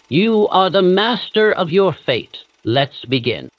You are the master of your fate. Let's begin.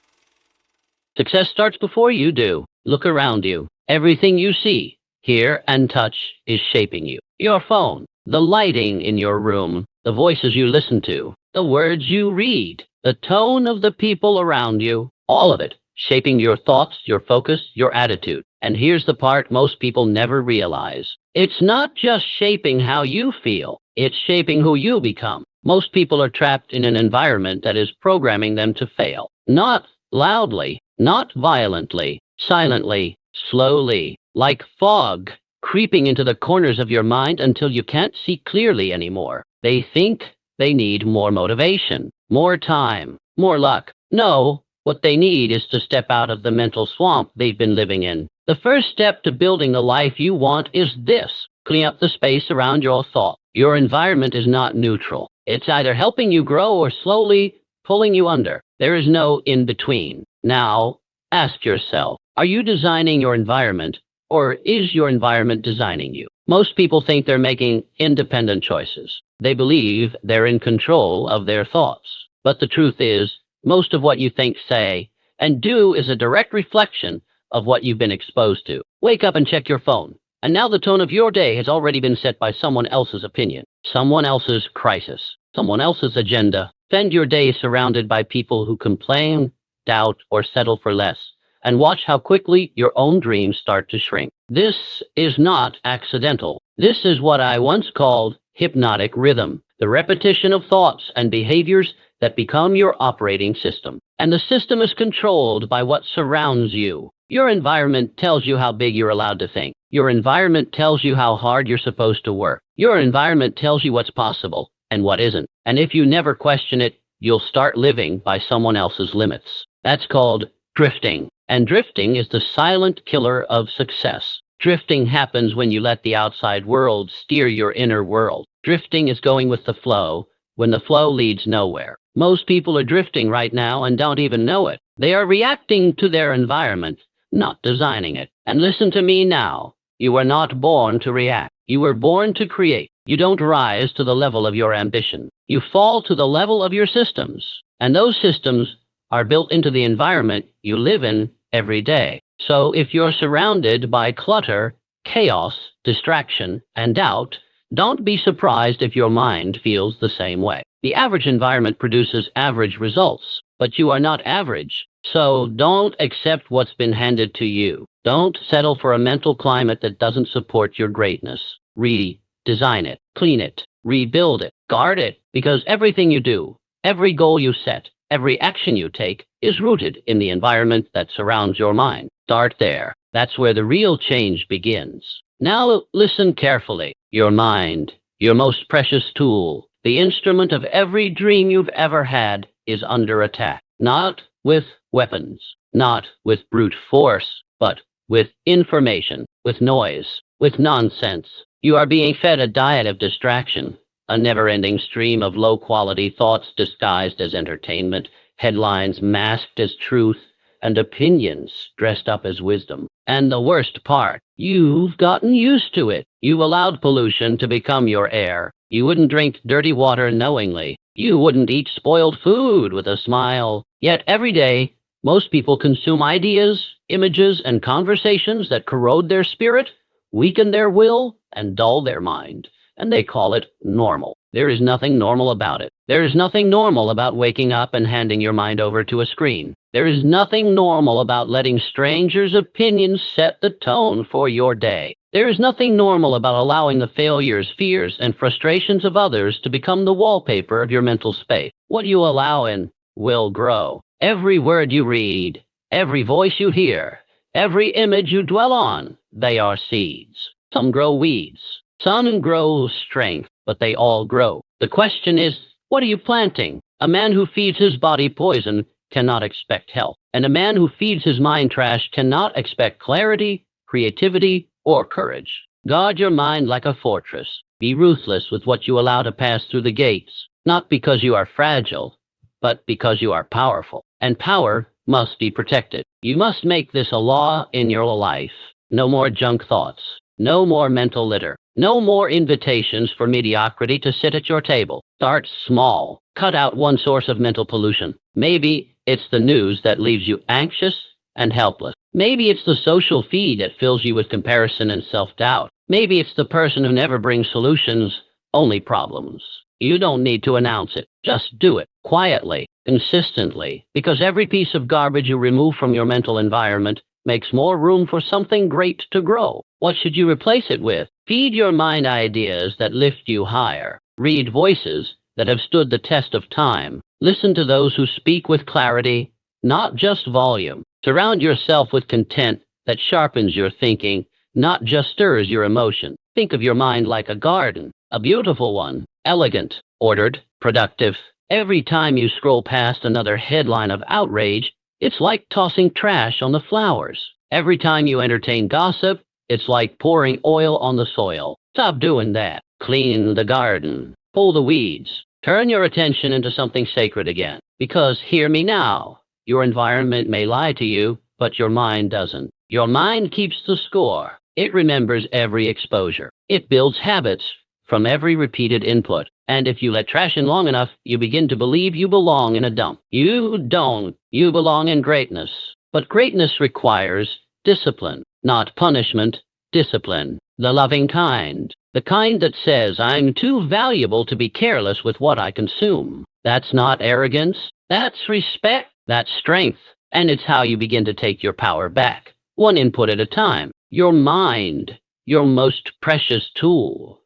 Success starts before you do. Look around you. Everything you see, hear, and touch is shaping you. Your phone, the lighting in your room, the voices you listen to, the words you read, the tone of the people around you, all of it shaping your thoughts, your focus, your attitude. And here's the part most people never realize. It's not just shaping how you feel, it's shaping who you become. Most people are trapped in an environment that is programming them to fail. Not loudly, not violently, silently, slowly, like fog, creeping into the corners of your mind until you can't see clearly anymore. They think they need more motivation, more time, more luck. No, what they need is to step out of the mental swamp they've been living in. The first step to building the life you want is this. Clean up the space around your thought. Your environment is not neutral. It's either helping you grow or slowly pulling you under. There is no in between. Now, ask yourself, are you designing your environment, or is your environment designing you? Most people think they're making independent choices. They believe they're in control of their thoughts. But the truth is, most of what you think, say, and do is a direct reflection of what you've been exposed to. Wake up and check your phone. And now the tone of your day has already been set by someone else's opinion, someone else's crisis, someone else's agenda. Spend your day surrounded by people who complain, doubt, or settle for less, and watch how quickly your own dreams start to shrink. This is not accidental. This is what I once called hypnotic rhythm, the repetition of thoughts and behaviors that become your operating system. And the system is controlled by what surrounds you. Your environment tells you how big you're allowed to think. Your environment tells you how hard you're supposed to work. Your environment tells you what's possible and what isn't. And if you never question it, you'll start living by someone else's limits. That's called drifting. And drifting is the silent killer of success. Drifting happens when you let the outside world steer your inner world. Drifting is going with the flow when the flow leads nowhere. Most people are drifting right now and don't even know it. They are reacting to their environment, not designing it. And listen to me now. You were not born to react. You were born to create. You don't rise to the level of your ambition. You fall to the level of your systems. And those systems are built into the environment you live in every day. So if you're surrounded by clutter, chaos, distraction, and doubt, don't be surprised if your mind feels the same way. The average environment produces average results, but you are not average. So don't accept what's been handed to you. Don't settle for a mental climate that doesn't support your greatness. Redesign it, clean it, rebuild it, guard it, because everything you do, every goal you set, every action you take is rooted in the environment that surrounds your mind. Start there. That's where the real change begins. Now listen carefully. Your mind, your most precious tool, the instrument of every dream you've ever had, is under attack. Not with weapons, not with brute force, but with information, with noise, with nonsense. You are being fed a diet of distraction, a never-ending stream of low-quality thoughts disguised as entertainment, headlines masked as truth, and opinions dressed up as wisdom. And the worst part, you've gotten used to it. You allowed pollution to become your air. You wouldn't drink dirty water knowingly. You wouldn't eat spoiled food with a smile. Yet every day, most people consume ideas, images, and conversations that corrode their spirit, weaken their will, and dull their mind. And they call it normal. There is nothing normal about it. There is nothing normal about waking up and handing your mind over to a screen. There is nothing normal about letting strangers' opinions set the tone for your day. There is nothing normal about allowing the failures, fears, and frustrations of others to become the wallpaper of your mental space. What you allow in will grow. Every word you read, every voice you hear, every image you dwell on, they are seeds. Some grow weeds. Some grow strength, but they all grow. The question is, what are you planting? A man who feeds his body poison cannot expect health. And a man who feeds his mind trash cannot expect clarity, creativity, or courage. Guard your mind like a fortress. Be ruthless with what you allow to pass through the gates, not because you are fragile, but because you are powerful. And power must be protected. You must make this a law in your life. No more junk thoughts. No more mental litter. No more invitations for mediocrity to sit at your table. Start small. Cut out one source of mental pollution. Maybe it's the news that leaves you anxious and helpless. Maybe it's the social feed that fills you with comparison and self-doubt. Maybe it's the person who never brings solutions, only problems. You don't need to announce it. Just do it quietly, consistently, because every piece of garbage you remove from your mental environment makes more room for something great to grow. What should you replace it with? Feed your mind ideas that lift you higher. Read voices that have stood the test of time. Listen to those who speak with clarity, not just volume. Surround yourself with content that sharpens your thinking, not just stirs your emotion. Think of your mind like a garden, a beautiful one, elegant, ordered, productive. Every time you scroll past another headline of outrage, it's like tossing trash on the flowers. Every time you entertain gossip, it's like pouring oil on the soil. Stop doing that. Clean the garden. Pull the weeds. Turn your attention into something sacred again. Because, hear me now, your environment may lie to you, but your mind doesn't. Your mind keeps the score. It remembers every exposure. It builds habits from every repeated input. And if you let trash in long enough, you begin to believe you belong in a dump. You don't. You belong in greatness. But greatness requires discipline, not punishment, discipline. The loving kind. The kind that says, I'm too valuable to be careless with what I consume. That's not arrogance. That's respect. That's strength. And it's how you begin to take your power back, one input at a time. Your mind, your most precious tool.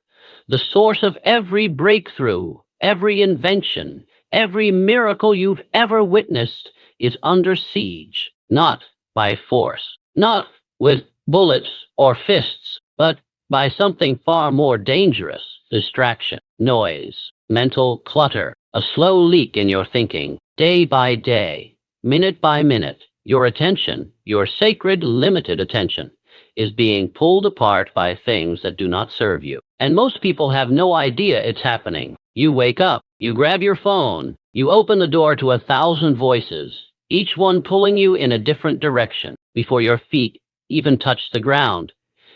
The source of every breakthrough, every invention, every miracle you've ever witnessed is under siege, not by force, not with bullets or fists, but by something far more dangerous: distraction, noise, mental clutter, a slow leak in your thinking. Day by day, minute by minute, your attention, your sacred, limited attention, is being pulled apart by things that do not serve you. And most people have no idea it's happening. You wake up, you grab your phone, you open the door to 1,000 voices, each one pulling you in a different direction. Before your feet even touch the ground,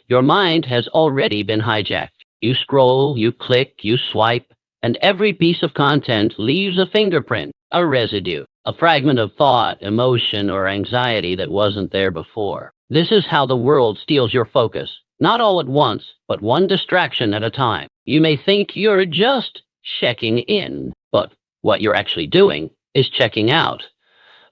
your mind has already been hijacked. You scroll, you click, you swipe, and every piece of content leaves a fingerprint, a residue, a fragment of thought, emotion, or anxiety that wasn't there before. This is how the world steals your focus. Not all at once, but one distraction at a time. You may think you're just checking in, but what you're actually doing is checking out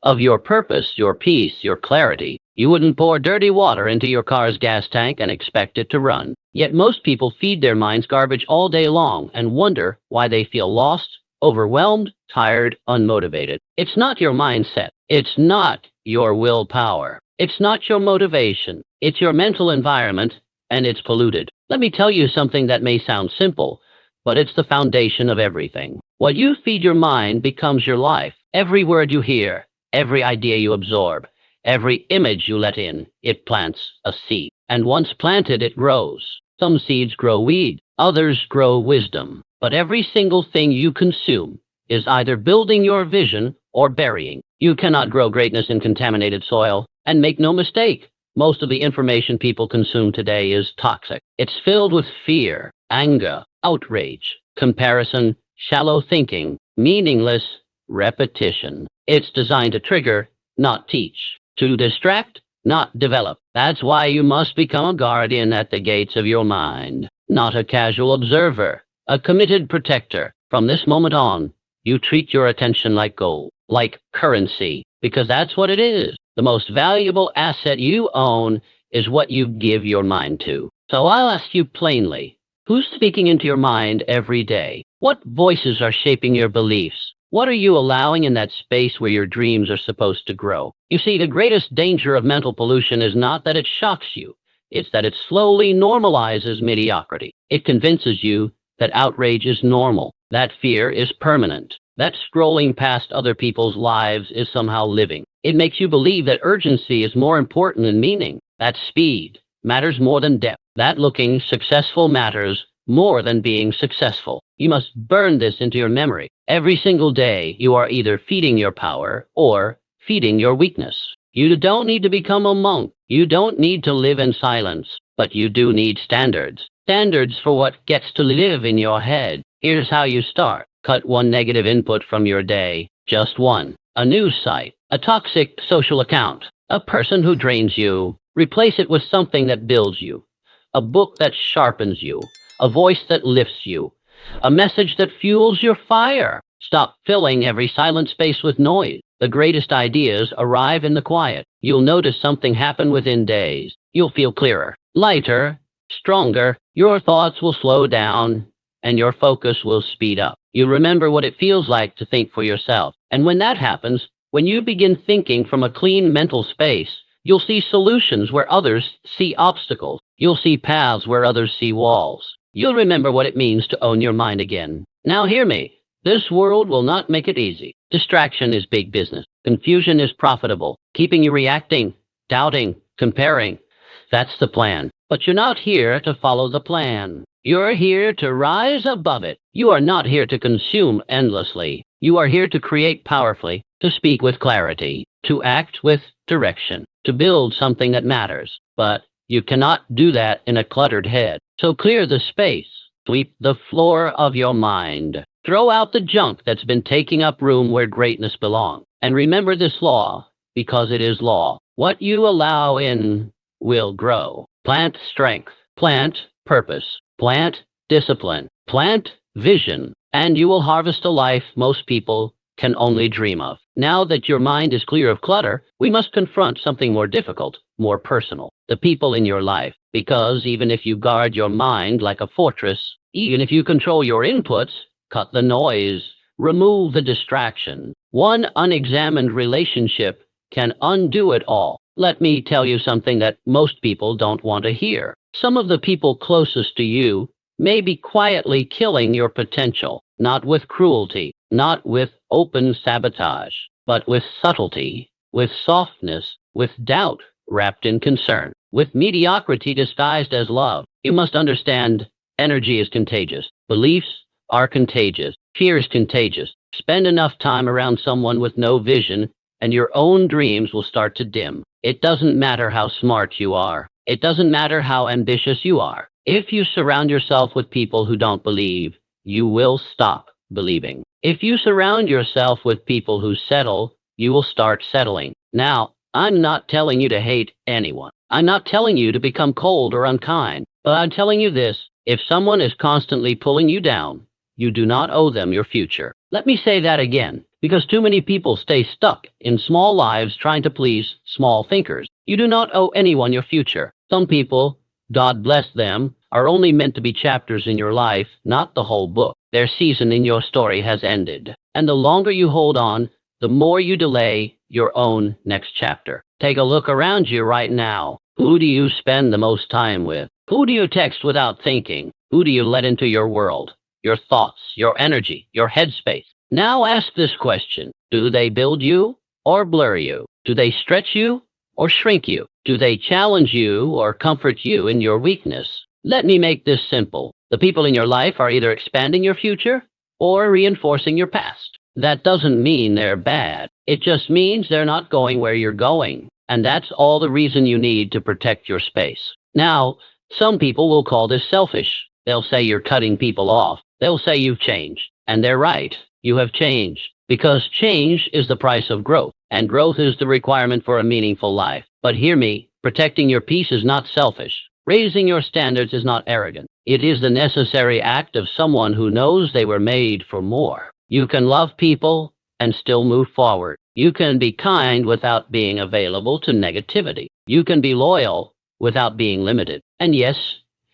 of your purpose, your peace, your clarity. You wouldn't pour dirty water into your car's gas tank and expect it to run. Yet most people feed their minds garbage all day long and wonder why they feel lost, overwhelmed, tired, unmotivated. It's not your mindset. It's not your willpower. It's not your motivation. It's your mental environment, and it's polluted. Let me tell you something that may sound simple, but it's the foundation of everything. What you feed your mind becomes your life. Every word you hear, every idea you absorb, every image you let in, it plants a seed. And once planted, it grows. Some seeds grow weed, others grow wisdom. But every single thing you consume is either building your vision or burying. You cannot grow greatness in contaminated soil. And make no mistake, most of the information people consume today is toxic. It's filled with fear, anger, outrage, comparison, shallow thinking, meaningless repetition. It's designed to trigger, not teach, to distract, not develop. That's why you must become a guardian at the gates of your mind, not a casual observer, a committed protector. From this moment on, you treat your attention like gold, like currency, because that's what it is. The most valuable asset you own is what you give your mind to. So I'll ask you plainly, who's speaking into your mind every day? What voices are shaping your beliefs? What are you allowing in that space where your dreams are supposed to grow? You see, the greatest danger of mental pollution is not that it shocks you. It's that it slowly normalizes mediocrity. It convinces you that outrage is normal, that fear is permanent, that scrolling past other people's lives is somehow living. It makes you believe that urgency is more important than meaning, that speed matters more than depth, that looking successful matters more than being successful. You must burn this into your memory. Every single day, you are either feeding your power or feeding your weakness. You don't need to become a monk. You don't need to live in silence, but you do need standards. Standards for what gets to live in your head. Here's how you start. Cut one negative input from your day. Just one. A news site, a toxic social account, a person who drains you. Replace it with something that builds you. A book that sharpens you. A voice that lifts you. A message that fuels your fire. Stop filling every silent space with noise. The greatest ideas arrive in the quiet. You'll notice something happen within days. You'll feel clearer, lighter, stronger. Your thoughts will slow down and your focus will speed up. You'll remember what it feels like to think for yourself. And when that happens, when you begin thinking from a clean mental space, you'll see solutions where others see obstacles. You'll see paths where others see walls. You'll remember what it means to own your mind again. Now hear me. This world will not make it easy. Distraction is big business. Confusion is profitable. Keeping you reacting, doubting, comparing. That's the plan. But you're not here to follow the plan. You're here to rise above it. You are not here to consume endlessly. You are here to create powerfully, to speak with clarity, to act with direction, to build something that matters. But you cannot do that in a cluttered head. So clear the space. Sweep the floor of your mind. Throw out the junk that's been taking up room where greatness belongs. And remember this law, because it is law. What you allow in will grow. Plant strength. Plant purpose. Plant discipline. Plant vision. And you will harvest a life most people can only dream of. Now that your mind is clear of clutter, we must confront something more difficult, more personal. The people in your life. Because even if you guard your mind like a fortress, even if you control your inputs, cut the noise, remove the distraction, one unexamined relationship can undo it all. Let me tell you something that most people don't want to hear. Some of the people closest to you may be quietly killing your potential, not with cruelty, not with open sabotage, but with subtlety, with softness, with doubt wrapped in concern, with mediocrity disguised as love. You must understand, energy is contagious. Beliefs are contagious. Fear is contagious. Spend enough time around someone with no vision, and your own dreams will start to dim. It doesn't matter how smart you are. It doesn't matter how ambitious you are. If you surround yourself with people who don't believe, you will stop believing. If you surround yourself with people who settle, you will start settling. Now, I'm not telling you to hate anyone. I'm not telling you to become cold or unkind. But I'm telling you this, if someone is constantly pulling you down, you do not owe them your future. Let me say that again, because too many people stay stuck in small lives trying to please small thinkers. You do not owe anyone your future. Some people, God bless them, are only meant to be chapters in your life, not the whole book. Their season in your story has ended. And the longer you hold on, the more you delay your own next chapter. Take a look around you right now. Who do you spend the most time with? Who do you text without thinking? Who do you let into your world? Your thoughts, your energy, your headspace. Now ask this question. Do they build you or blur you? Do they stretch you or shrink you? Do they challenge you or comfort you in your weakness? Let me make this simple. The people in your life are either expanding your future or reinforcing your past. That doesn't mean they're bad. It just means they're not going where you're going. And that's all the reason you need to protect your space. Now, some people will call this selfish. They'll say you're cutting people off. They'll say you've changed. And they're right. You have changed. Because change is the price of growth. And growth is the requirement for a meaningful life. But hear me, protecting your peace is not selfish. Raising your standards is not arrogant. It is the necessary act of someone who knows they were made for more. You can love people and still move forward. You can be kind without being available to negativity. You can be loyal without being limited. And yes,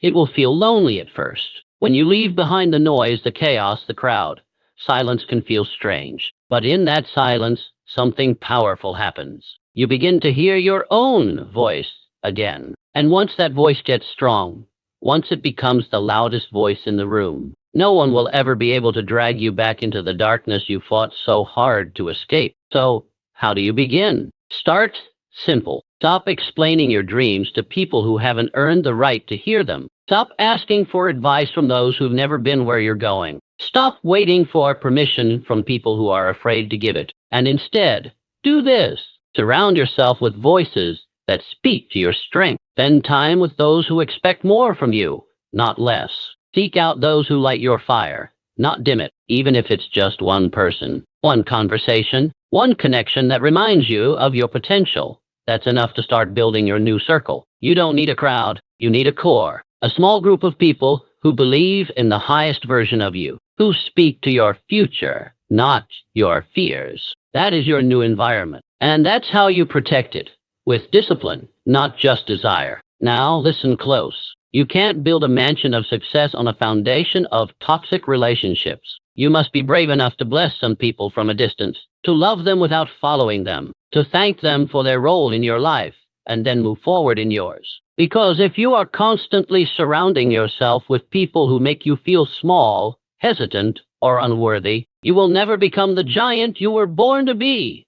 it will feel lonely at first. When you leave behind the noise, the chaos, the crowd, silence can feel strange. But in that silence, something powerful happens. You begin to hear your own voice again. And once that voice gets strong, once it becomes the loudest voice in the room, no one will ever be able to drag you back into the darkness you fought so hard to escape. So, how do you begin? Start simple. Stop explaining your dreams to people who haven't earned the right to hear them. Stop asking for advice from those who've never been where you're going. Stop waiting for permission from people who are afraid to give it. And instead, do this. Surround yourself with voices that speak to your strength. Spend time with those who expect more from you, not less. Seek out those who light your fire, not dim it, even if it's just one person, one conversation, one connection that reminds you of your potential. That's enough to start building your new circle. You don't need a crowd, you need a core, a small group of people who believe in the highest version of you, who speak to your future, not your fears. That is your new environment, and that's how you protect it, with discipline, not just desire. Now listen close. You can't build a mansion of success on a foundation of toxic relationships. You must be brave enough to bless some people from a distance, to love them without following them, to thank them for their role in your life, and then move forward in yours. Because if you are constantly surrounding yourself with people who make you feel small, hesitant, or unworthy, you will never become the giant you were born to be.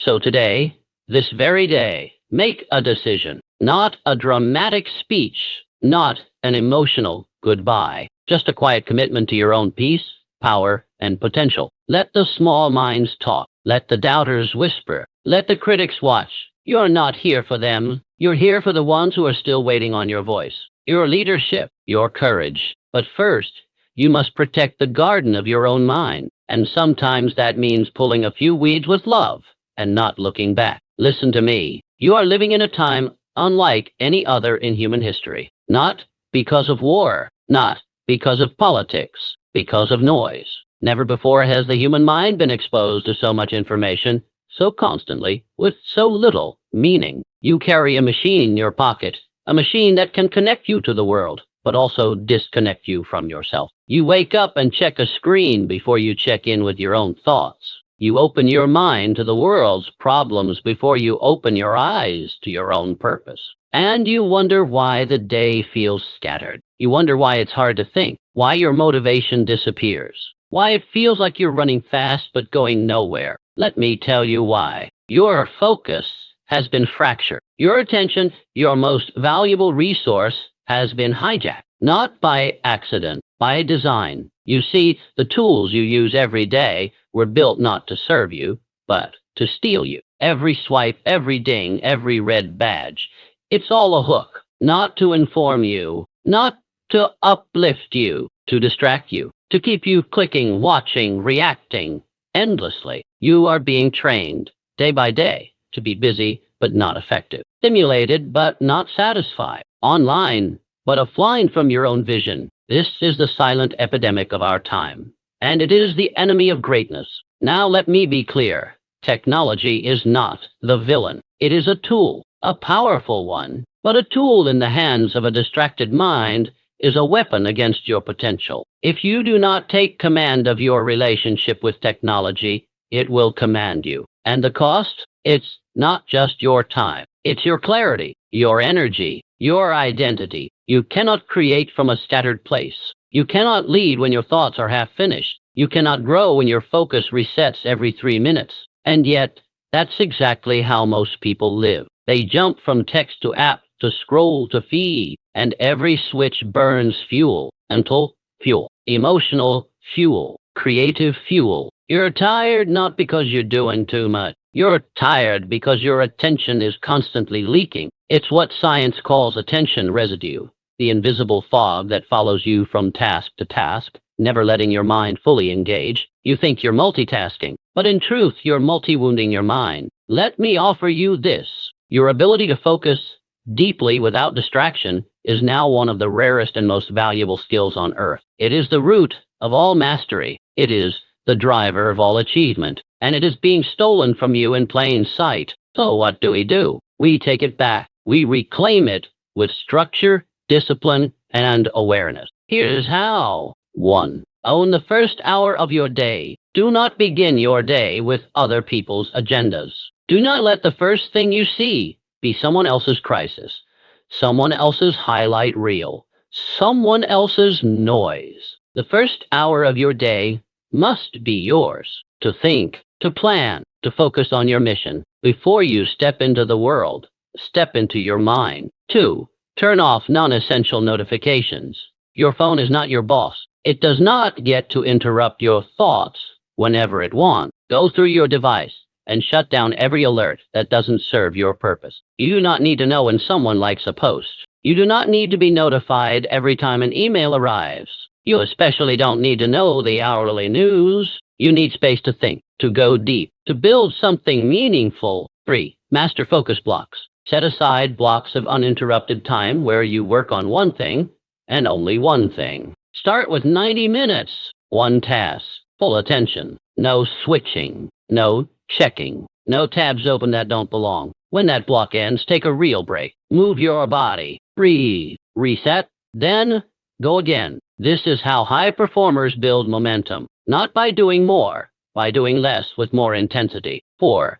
So today, this very day, make a decision, not a dramatic speech, not an emotional goodbye, just a quiet commitment to your own peace, power, and potential. Let the small minds talk. Let the doubters whisper. Let the critics watch. You're not here for them. You're here for the ones who are still waiting on your voice, your leadership, your courage. But first, you must protect the garden of your own mind. And sometimes that means pulling a few weeds with love and not looking back. Listen to me. You are living in a time unlike any other in human history. Not because of war, not because of politics, because of noise. Never before has the human mind been exposed to so much information, so constantly, with so little meaning. You carry a machine in your pocket, a machine that can connect you to the world, but also disconnect you from yourself. You wake up and check a screen before you check in with your own thoughts. You open your mind to the world's problems before you open your eyes to your own purpose. And you wonder why the day feels scattered. You wonder why it's hard to think, why your motivation disappears, why it feels like you're running fast but going nowhere. Let me tell you why. Your focus has been fractured. Your attention, your most valuable resource, has been hijacked, not by accident, by design. You see, the tools you use every day were built not to serve you, but to steal you. Every swipe, every ding, every red badge, it's all a hook, not to inform you, not to uplift you, to distract you, to keep you clicking, watching, reacting endlessly. You are being trained, day by day, to be busy but not effective, stimulated but not satisfied, online but offline from your own vision. This is the silent epidemic of our time, and it is the enemy of greatness. Now let me be clear. Technology is not the villain. It is a tool, a powerful one, but a tool in the hands of a distracted mind is a weapon against your potential. If you do not take command of your relationship with technology, it will command you. And the cost? It's not just your time. It's your clarity, your energy, your identity. You cannot create from a scattered place. You cannot lead when your thoughts are half finished. You cannot grow when your focus resets every 3 minutes. And yet, that's exactly how most people live. They jump from text to app to scroll to feed, and every switch burns fuel, mental fuel, emotional fuel, creative fuel. You're tired not because you're doing too much. You're tired because your attention is constantly leaking. It's what science calls attention residue, the invisible fog that follows you from task to task, never letting your mind fully engage. You think you're multitasking, but in truth, you're multi-wounding your mind. Let me offer you this. Your ability to focus deeply without distraction is now one of the rarest and most valuable skills on earth. It is the root of all mastery. It is the driver of all achievement, and it is being stolen from you in plain sight. So what do? We take it back. We reclaim it with structure, discipline, and awareness. Here's how. 1. Own the first hour of your day. Do not begin your day with other people's agendas. Do not let the first thing you see be someone else's crisis, someone else's highlight reel, someone else's noise. The first hour of your day must be yours to think, to plan, to focus on your mission. Before you step into the world, step into your mind. 2. Turn off non-essential notifications. Your phone is not your boss. It does not get to interrupt your thoughts whenever it wants. Go through your device and shut down every alert that doesn't serve your purpose. You do not need to know when someone likes a post. You do not need to be notified every time an email arrives. You especially don't need to know the hourly news. You need space to think, to go deep, to build something meaningful. 3. Master focus blocks. Set aside blocks of uninterrupted time where you work on one thing and only one thing. Start with 90 minutes, one task, full attention, no switching, no checking, no tabs open that don't belong. When that block ends, take a real break. Move your body, breathe, reset, then go again. This is how high performers build momentum, not by doing more, by doing less with more intensity. 4.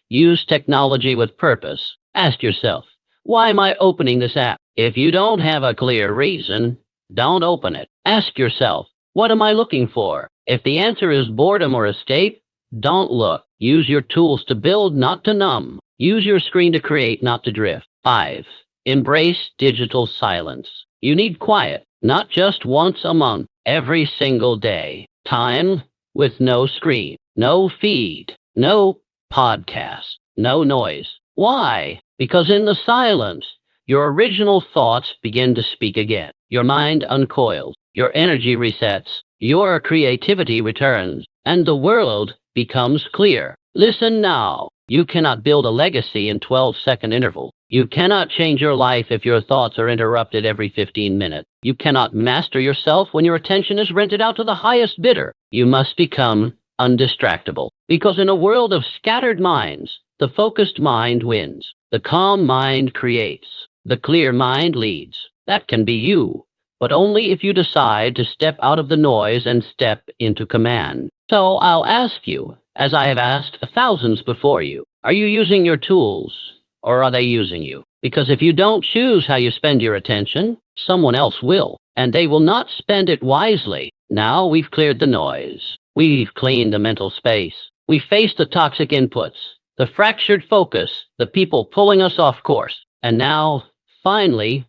Use technology with purpose. Ask yourself, why am I opening this app? If you don't have a clear reason, don't open it. Ask yourself, what am I looking for? If the answer is boredom or escape, don't look. Use your tools to build, not to numb. Use your screen to create, not to drift. 5. Embrace digital silence. You need quiet, not just once a month, every single day. Time with no screen, no feed, no podcast, no noise. Why? Because in the silence, your original thoughts begin to speak again. Your mind uncoils, your energy resets, your creativity returns, and the world becomes clear. Listen now. You cannot build a legacy in 12-second intervals. You cannot change your life if your thoughts are interrupted every 15 minutes. You cannot master yourself when your attention is rented out to the highest bidder. You must become undistractable. Because in a world of scattered minds, the focused mind wins. The calm mind creates. The clear mind leads. That can be you, but only if you decide to step out of the noise and step into command. So I'll ask you, as I have asked thousands before you, are you using your tools, or are they using you? Because if you don't choose how you spend your attention, someone else will, and they will not spend it wisely. Now we've cleared the noise. We've cleaned the mental space. We faced the toxic inputs, the fractured focus, the people pulling us off course. And now, finally,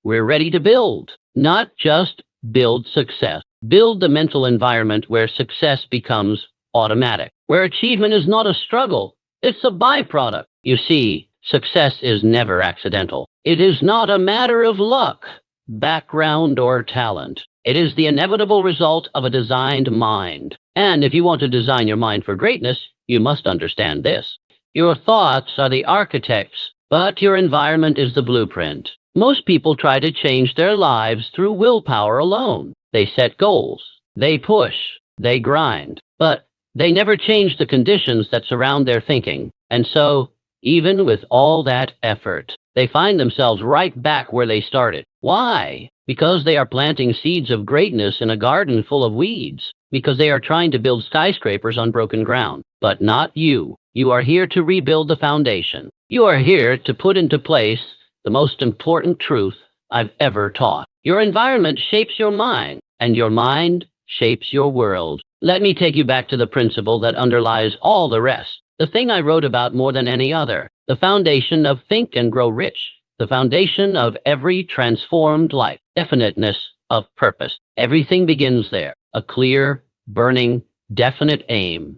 we're ready to build. Not just build success. Build the mental environment where success becomes automatic, where achievement is not a struggle, it's a byproduct. You see, success is never accidental. It is not a matter of luck, background, or talent. It is the inevitable result of a designed mind. And if you want to design your mind for greatness, you must understand this. Your thoughts are the architects, but your environment is the blueprint. Most people try to change their lives through willpower alone. They set goals, they push, they grind, but they never change the conditions that surround their thinking. And so, even with all that effort, they find themselves right back where they started. Why? Because they are planting seeds of greatness in a garden full of weeds. Because they are trying to build skyscrapers on broken ground. But not you. You are here to rebuild the foundation. You are here to put into place the most important truth I've ever taught. Your environment shapes your mind, and your mind shapes your world. Let me take you back to the principle that underlies all the rest. The thing I wrote about more than any other. The foundation of Think and Grow Rich. The foundation of every transformed life. Definiteness of purpose. Everything begins there. A clear, burning, definite aim.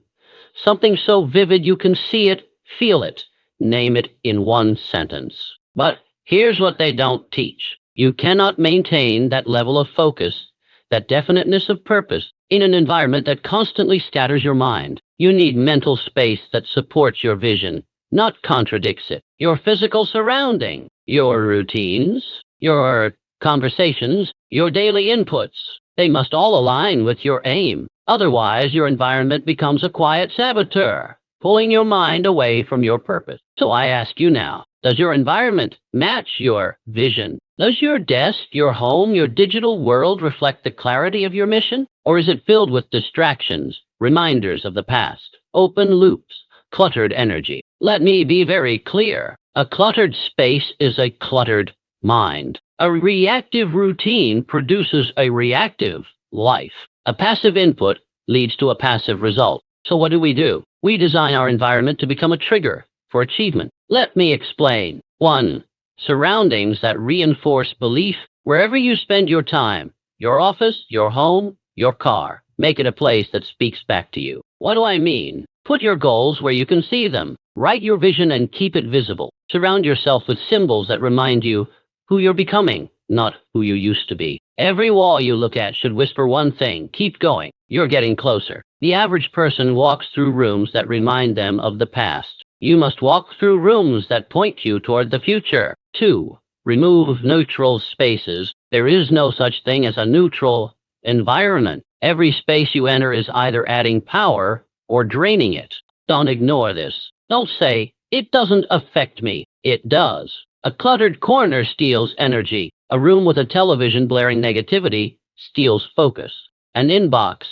Something so vivid you can see it, feel it, name it in one sentence. But here's what they don't teach. You cannot maintain that level of focus, that definiteness of purpose, in an environment that constantly scatters your mind. You need mental space that supports your vision, not contradicts it. Your physical surrounding, your routines, your conversations, your daily inputs, they must all align with your aim. Otherwise, your environment becomes a quiet saboteur, pulling your mind away from your purpose. So I ask you now, does your environment match your vision? Does your desk, your home, your digital world reflect the clarity of your mission? Or is it filled with distractions, reminders of the past, open loops, cluttered energy? Let me be very clear. A cluttered space is a cluttered mind. A reactive routine produces a reactive life. A passive input leads to a passive result. So what do? We design our environment to become a trigger for achievement. Let me explain. 1. Surroundings that reinforce belief. Wherever you spend your time, your office, your home, your car, make it a place that speaks back to you. What do I mean? Put your goals where you can see them. Write your vision and keep it visible. Surround yourself with symbols that remind you who you're becoming, not who you used to be. Every wall you look at should whisper one thing: keep going. You're getting closer. The average person walks through rooms that remind them of the past. You must walk through rooms that point you toward the future. 2. Remove neutral spaces. There is no such thing as a neutral environment. Every space you enter is either adding power or draining it. Don't ignore this. Don't say, "It doesn't affect me." It does. A cluttered corner steals energy. A room with a television blaring negativity steals focus. An inbox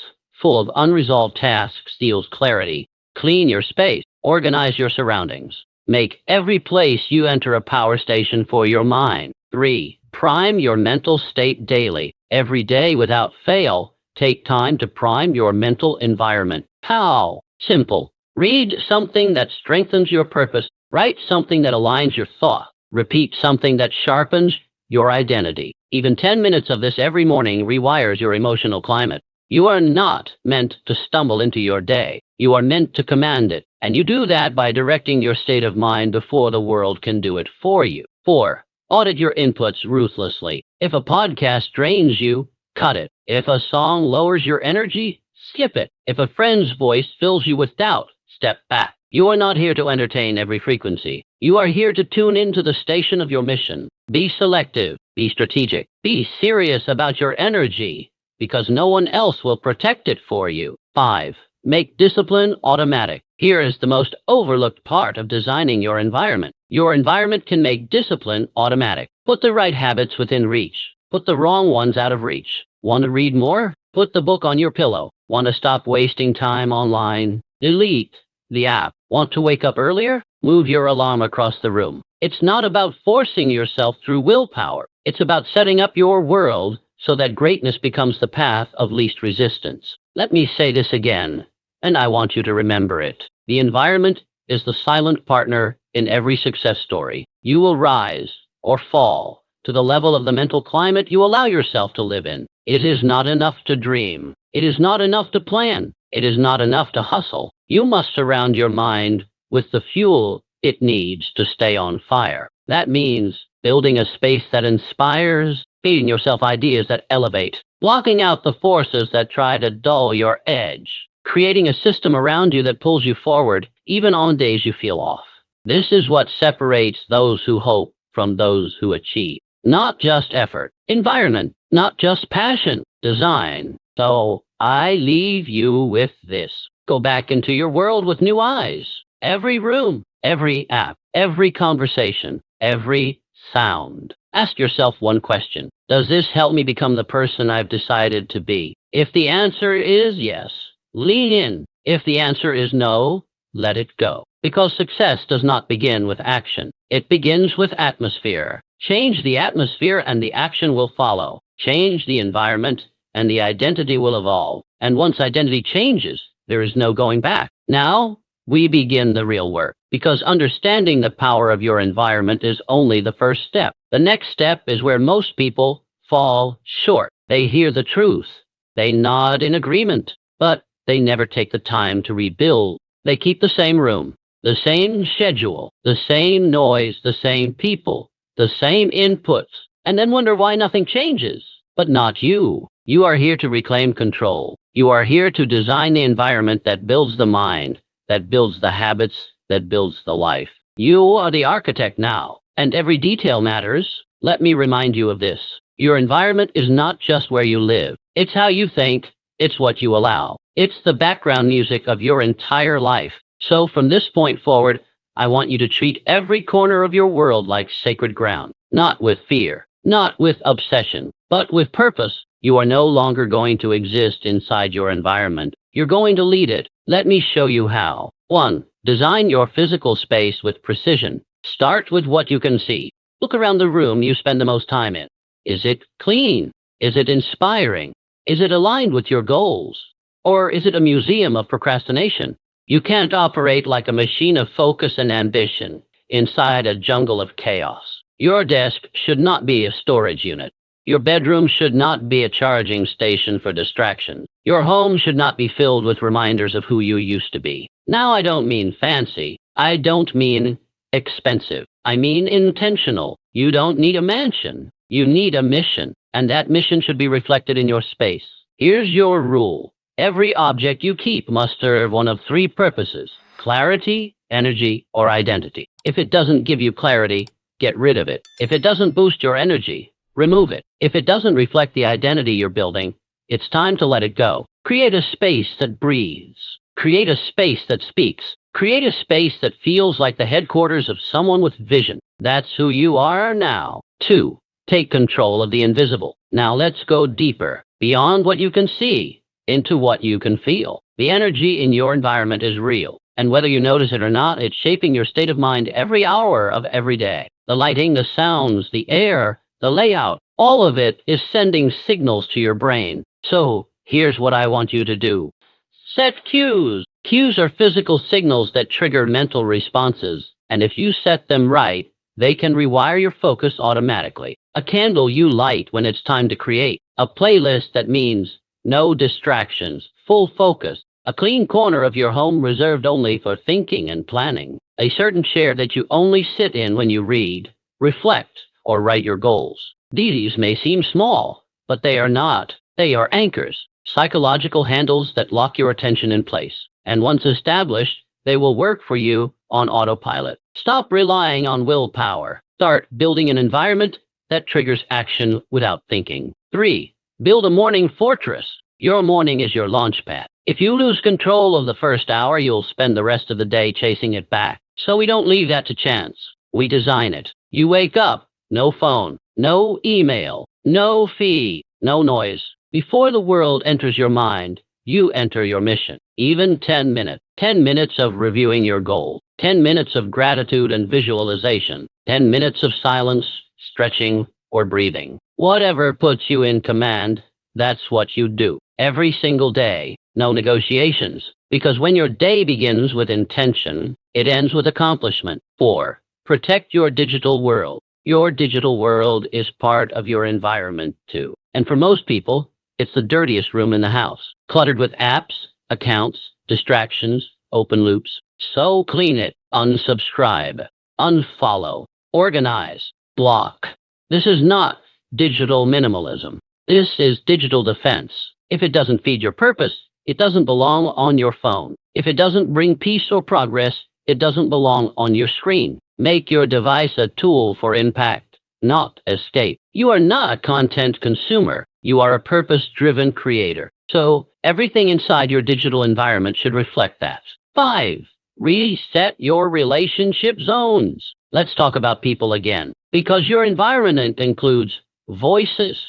full of unresolved tasks steals clarity. Clean your space. Organize your surroundings. Make every place you enter a power station for your mind. 3. Prime your mental state daily. Every day without fail, take time to prime your mental environment. How? Simple. Read something that strengthens your purpose. Write something that aligns your thought. Repeat something that sharpens your identity. Even 10 minutes of this every morning rewires your emotional climate. You are not meant to stumble into your day. You are meant to command it. And you do that by directing your state of mind before the world can do it for you. 4. Audit your inputs ruthlessly. If a podcast drains you, cut it. If a song lowers your energy, skip it. If a friend's voice fills you with doubt, step back. You are not here to entertain every frequency. You are here to tune into the station of your mission. Be selective. Be strategic. Be serious about your energy, because no one else will protect it for you. 5. Make discipline automatic. Here is the most overlooked part of designing your environment. Your environment can make discipline automatic. Put the right habits within reach. Put the wrong ones out of reach. Want to read more? Put the book on your pillow. Want to stop wasting time online? Delete the app. Want to wake up earlier? Move your alarm across the room. It's not about forcing yourself through willpower. It's about setting up your world so that greatness becomes the path of least resistance. Let me say this again, and I want you to remember it. The environment is the silent partner in every success story. You will rise or fall to the level of the mental climate you allow yourself to live in. It is not enough to dream. It is not enough to plan. It is not enough to hustle. You must surround your mind with the fuel it needs to stay on fire. That means building a space that inspires, feeding yourself ideas that elevate, blocking out the forces that try to dull your edge, creating a system around you that pulls you forward even on days you feel off. This is what separates those who hope from those who achieve. Not just effort, environment, not just passion, design. So I leave you with this. Go back into your world with new eyes. Every room, every app, every conversation, every sound. Ask yourself one question. Does this help me become the person I've decided to be? If the answer is yes, lean in. If the answer is no, let it go. Because success does not begin with action. It begins with atmosphere. Change the atmosphere and the action will follow. Change the environment and the identity will evolve. And once identity changes, there is no going back. Now, we begin the real work, because understanding the power of your environment is only the first step. The next step is where most people fall short. They hear the truth. They nod in agreement, but they never take the time to rebuild. They keep the same room, the same schedule, the same noise, the same people, the same inputs, and then wonder why nothing changes. But not you. You are here to reclaim control. You are here to design the environment that builds the mind, that builds the habits, that builds the life. You are the architect now, and every detail matters. Let me remind you of this. Your environment is not just where you live. It's how you think. It's what you allow. It's the background music of your entire life. So from this point forward, I want you to treat every corner of your world like sacred ground, not with fear, not with obsession, but with purpose. You are no longer going to exist inside your environment. You're going to lead it. Let me show you how. 1. Design your physical space with precision. Start with what you can see. Look around the room you spend the most time in. Is it clean? Is it inspiring? Is it aligned with your goals? Or is it a museum of procrastination? You can't operate like a machine of focus and ambition inside a jungle of chaos. Your desk should not be a storage unit. Your bedroom should not be a charging station for distraction. Your home should not be filled with reminders of who you used to be. Now, I don't mean fancy. I don't mean expensive. I mean intentional. You don't need a mansion. You need a mission, and that mission should be reflected in your space. Here's your rule. Every object you keep must serve one of three purposes: clarity, energy, or identity. If it doesn't give you clarity, get rid of it. If it doesn't boost your energy, remove it. If it doesn't reflect the identity you're building, it's time to let it go. Create a space that breathes. Create a space that speaks. Create a space that feels like the headquarters of someone with vision. That's who you are now. 2. Take control of the invisible. Now let's go deeper, beyond what you can see, into what you can feel. The energy in your environment is real, and whether you notice it or not, it's shaping your state of mind every hour of every day. The lighting, the sounds, the air, the layout, all of it is sending signals to your brain. So, here's what I want you to do. Set cues. Cues are physical signals that trigger mental responses, and if you set them right, they can rewire your focus automatically. A candle you light when it's time to create. A playlist that means no distractions, full focus. A clean corner of your home reserved only for thinking and planning. A certain chair that you only sit in when you read, reflect, or write your goals. These may seem small, but they are not. They are anchors, psychological handles that lock your attention in place. And once established, they will work for you on autopilot. Stop relying on willpower. Start building an environment that triggers action without thinking. 3. Build a morning fortress. Your morning is your launch pad. If you lose control of the first hour, you'll spend the rest of the day chasing it back. So we don't leave that to chance. We design it. You wake up, no phone, no email, no feed, no noise. Before the world enters your mind, you enter your mission. Even 10 minutes. 10 minutes of reviewing your goal. 10 minutes of gratitude and visualization. 10 minutes of silence, stretching, or breathing. Whatever puts you in command, that's what you do. Every single day. No negotiations. Because when your day begins with intention, it ends with accomplishment. 4. Protect your digital world. Your digital world is part of your environment too. And for most people, it's the dirtiest room in the house. Cluttered with apps, accounts, distractions, open loops. So clean it. Unsubscribe. Unfollow. Organize. Block. This is not digital minimalism. This is digital defense. If it doesn't feed your purpose, it doesn't belong on your phone. If it doesn't bring peace or progress, it doesn't belong on your screen. Make your device a tool for impact, not escape. You are not a content consumer. You are a purpose-driven creator. So everything inside your digital environment should reflect that. 5. Reset your relationship zones. Let's talk about people again. Because your environment includes voices,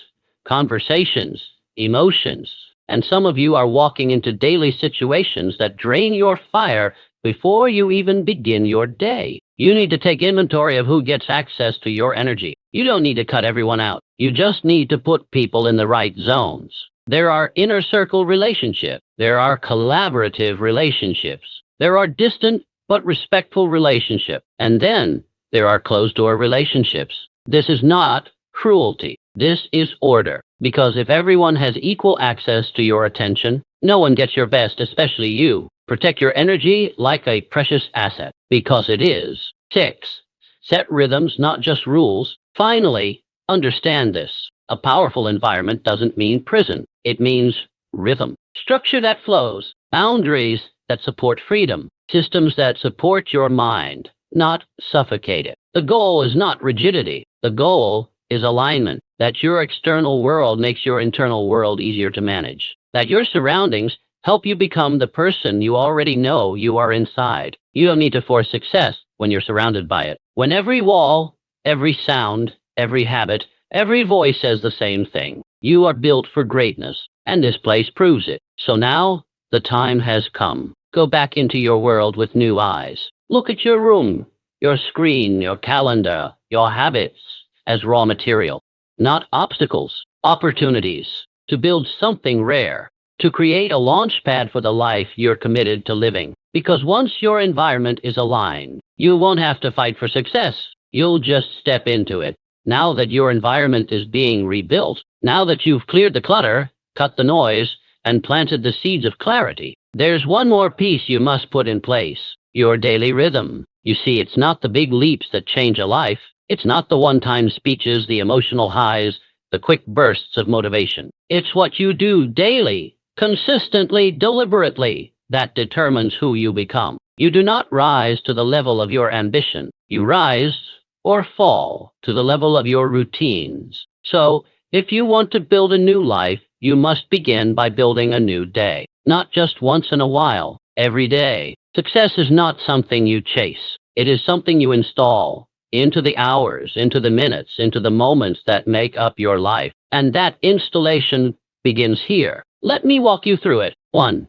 conversations, emotions, and some of you are walking into daily situations that drain your fire before you even begin your day. You need to take inventory of who gets access to your energy. You don't need to cut everyone out. You just need to put people in the right zones. There are inner circle relationships. There are collaborative relationships. There are distant but respectful relationships. And then there are closed-door relationships. This is not cruelty. This is order. Because if everyone has equal access to your attention, no one gets your best, especially you. Protect your energy like a precious asset, because it is. 6. Set rhythms, not just rules. Finally, understand this. A powerful environment doesn't mean prison. It means rhythm. Structure that flows. Boundaries that support freedom. Systems that support your mind, not suffocate it. The goal is not rigidity. The goal is alignment. That your external world makes your internal world easier to manage. That your surroundings help you become the person you already know you are inside. You don't need to force success when you're surrounded by it. When every wall, every sound, every habit, every voice says the same thing. You are built for greatness, and this place proves it. So now, the time has come. Go back into your world with new eyes. Look at your room, your screen, your calendar, your habits as raw material. Not obstacles, opportunities to build something rare, to create a launch pad for the life you're committed to living. Because once your environment is aligned, you won't have to fight for success. You'll just step into it. Now that your environment is being rebuilt, now that you've cleared the clutter, cut the noise, and planted the seeds of clarity, there's one more piece you must put in place: your daily rhythm. You see, it's not the big leaps that change a life. It's not the one-time speeches, the emotional highs, the quick bursts of motivation. It's what you do daily, consistently, deliberately, that determines who you become. You do not rise to the level of your ambition. You rise or fall to the level of your routines. So, if you want to build a new life, you must begin by building a new day. Not just once in a while, every day. Success is not something you chase. It is something you install into the hours, into the minutes, into the moments that make up your life. And that installation begins here. Let me walk you through it. 1.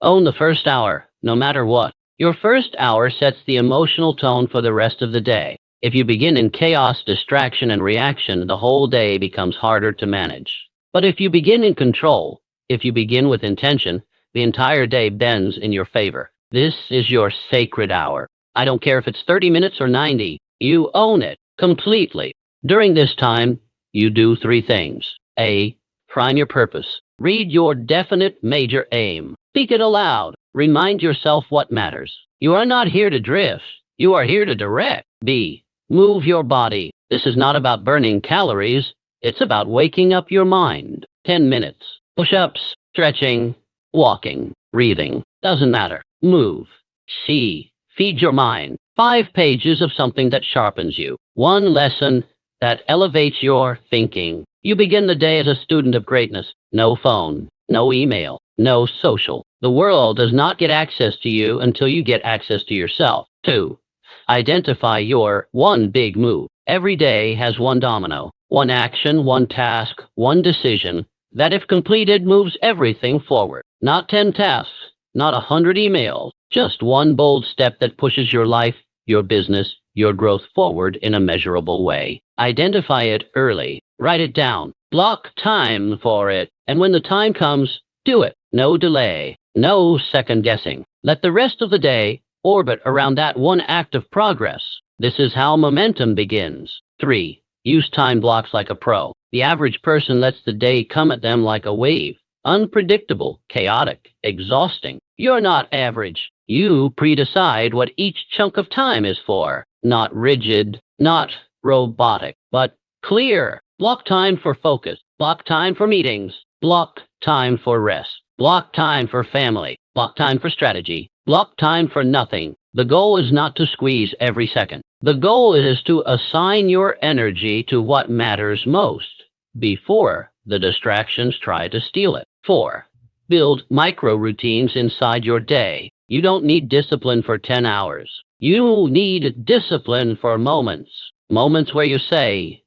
Own the first hour, no matter what. Your first hour sets the emotional tone for the rest of the day. If you begin in chaos, distraction, and reaction, the whole day becomes harder to manage. But if you begin in control, if you begin with intention, the entire day bends in your favor. This is your sacred hour. I don't care if it's 30 minutes or 90. You own it completely. During this time, you do 3 things. A. Prime your purpose. Read your definite major aim. Speak it aloud. Remind yourself what matters. You are not here to drift. You are here to direct. B. Move your body. This is not about burning calories. It's about waking up your mind. 10 minutes. Push-ups, stretching, walking, breathing. Doesn't matter. Move. C. Feed your mind. 5 pages of something that sharpens you. 1 lesson that elevates your thinking. You begin the day as a student of greatness. No phone, no email, no social. The world does not get access to you until you get access to yourself. 2. Identify your 1 big move. Every day has 1 domino, 1 action, 1 task, 1 decision that, if completed, moves everything forward. Not 10 tasks, not 100 emails, just 1 bold step that pushes your life, your business, your growth forward in a measurable way. Identify it early. Write it down. Block time for it. And when the time comes, do it. No delay. No second guessing. Let the rest of the day orbit around that 1 act of progress. This is how momentum begins. 3. Use time blocks like a pro. The average person lets the day come at them like a wave. Unpredictable, chaotic, exhausting. You're not average. You pre-decide what each chunk of time is for. Not rigid, not robotic, but clear. Block time for focus. Block time for meetings. Block time for rest. Block time for family. Block time for strategy. Block time for nothing. The goal is not to squeeze every second. The goal is to assign your energy to what matters most before the distractions try to steal it. 4. Build micro routines inside your day. You don't need discipline for 10 hours. You need discipline for moments. Moments where you say,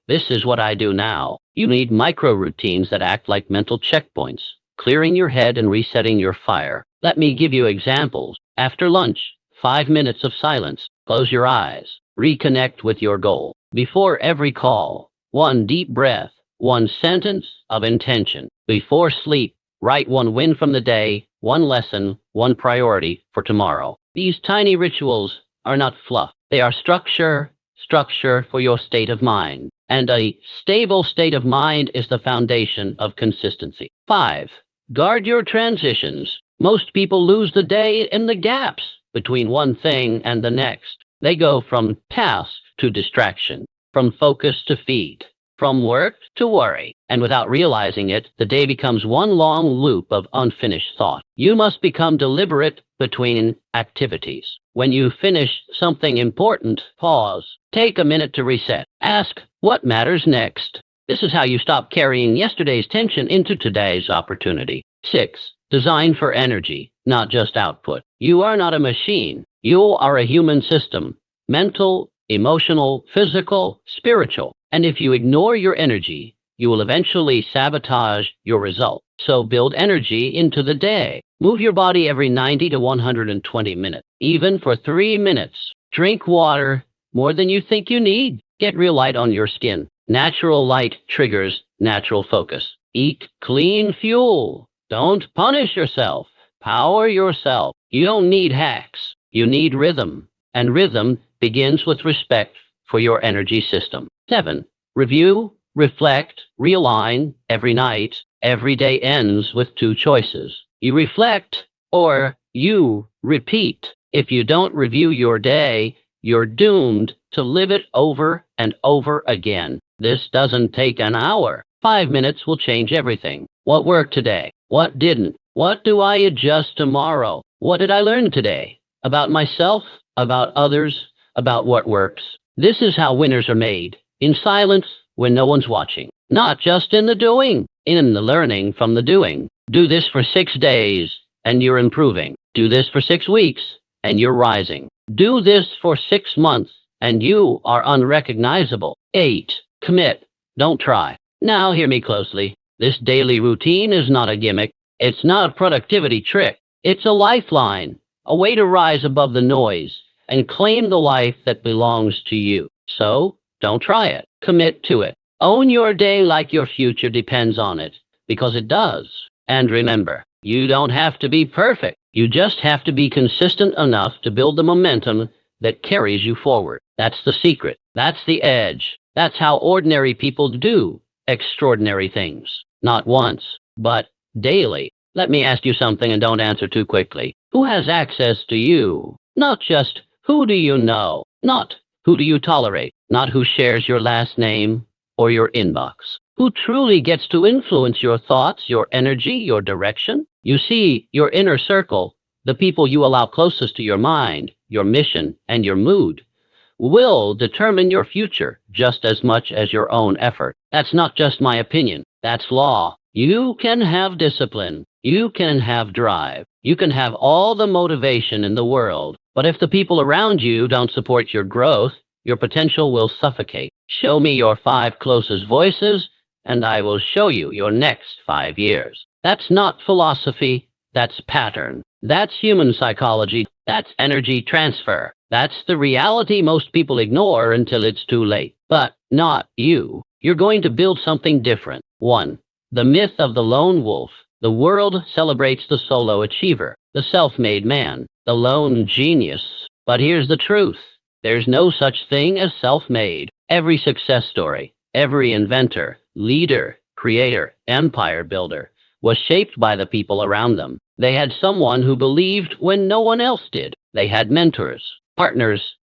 this is what I do now. You need micro routines that act like mental checkpoints, clearing your head and resetting your fire. Let me give you examples. After lunch, 5 minutes of silence. Close your eyes. Reconnect with your goal. Before every call, 1 deep breath, 1 sentence of intention. Before sleep, write 1 win from the day, 1 lesson, 1 priority for tomorrow. These tiny rituals are not fluff. They are structure for your state of mind. And a stable state of mind is the foundation of consistency. 5. Guard your transitions. Most people lose the day in the gaps between one thing and the next. They go from task to distraction, from focus to feed, from work to worry. And without realizing it, the day becomes 1 long loop of unfinished thought. You must become deliberate between activities. When you finish something important, pause. Take a minute to reset. Ask, what matters next? This is how you stop carrying yesterday's tension into today's opportunity. 6. Design for energy, not just output. You are not a machine. You are a human system. Mental, emotional, physical, spiritual. And if you ignore your energy, you will eventually sabotage your result. So build energy into the day. Move your body every 90 to 120 minutes, even for 3 minutes. Drink water more than you think you need. Get real light on your skin. Natural light triggers natural focus. Eat clean fuel. Don't punish yourself. Power yourself. You don't need hacks. You need rhythm. And rhythm begins with respect for your energy system. 7. Review, reflect, realign every night. Every day ends with 2 choices. You reflect or you repeat. If you don't review your day, you're doomed to live it over and over again. This doesn't take an hour. 5 minutes will change everything. What worked today? What didn't? What do I adjust tomorrow? What did I learn today? About myself? About others? About what works? This is how winners are made. In silence, when no one's watching. Not just in the doing, in the learning from the doing. Do this for 6 days, and you're improving. Do this for 6 weeks, and you're rising. Do this for 6 months, and you are unrecognizable. 8. Commit. Don't try. Now hear me closely. This daily routine is not a gimmick. It's not a productivity trick. It's a lifeline, a way to rise above the noise and claim the life that belongs to you. So, don't try it. Commit to it. Own your day like your future depends on it, because it does. And remember, you don't have to be perfect. You just have to be consistent enough to build the momentum that carries you forward. That's the secret. That's the edge. That's how ordinary people do extraordinary things. Not once, but daily. Let me ask you something, and don't answer too quickly. Who has access to you? Not just who do you know, not who do you tolerate, not who shares your last name or your inbox. Who truly gets to influence your thoughts, your energy, your direction? You see, your inner circle, the people you allow closest to your mind, your mission, and your mood, will determine your future just as much as your own effort. That's not just my opinion. That's law. You can have discipline. You can have drive. You can have all the motivation in the world. But if the people around you don't support your growth, your potential will suffocate. Show me your 5 closest voices, and I will show you your next 5 years. That's not philosophy. That's pattern. That's human psychology. That's energy transfer. That's the reality most people ignore until it's too late. But not you. You're going to build something different. 1. The myth of the lone wolf. The world celebrates the solo achiever, the self-made man, the lone genius. But here's the truth. There's no such thing as self-made. Every success story, every inventor, leader, creator, empire builder was shaped by the people around them. They had someone who believed when no one else did. They had mentors, partners,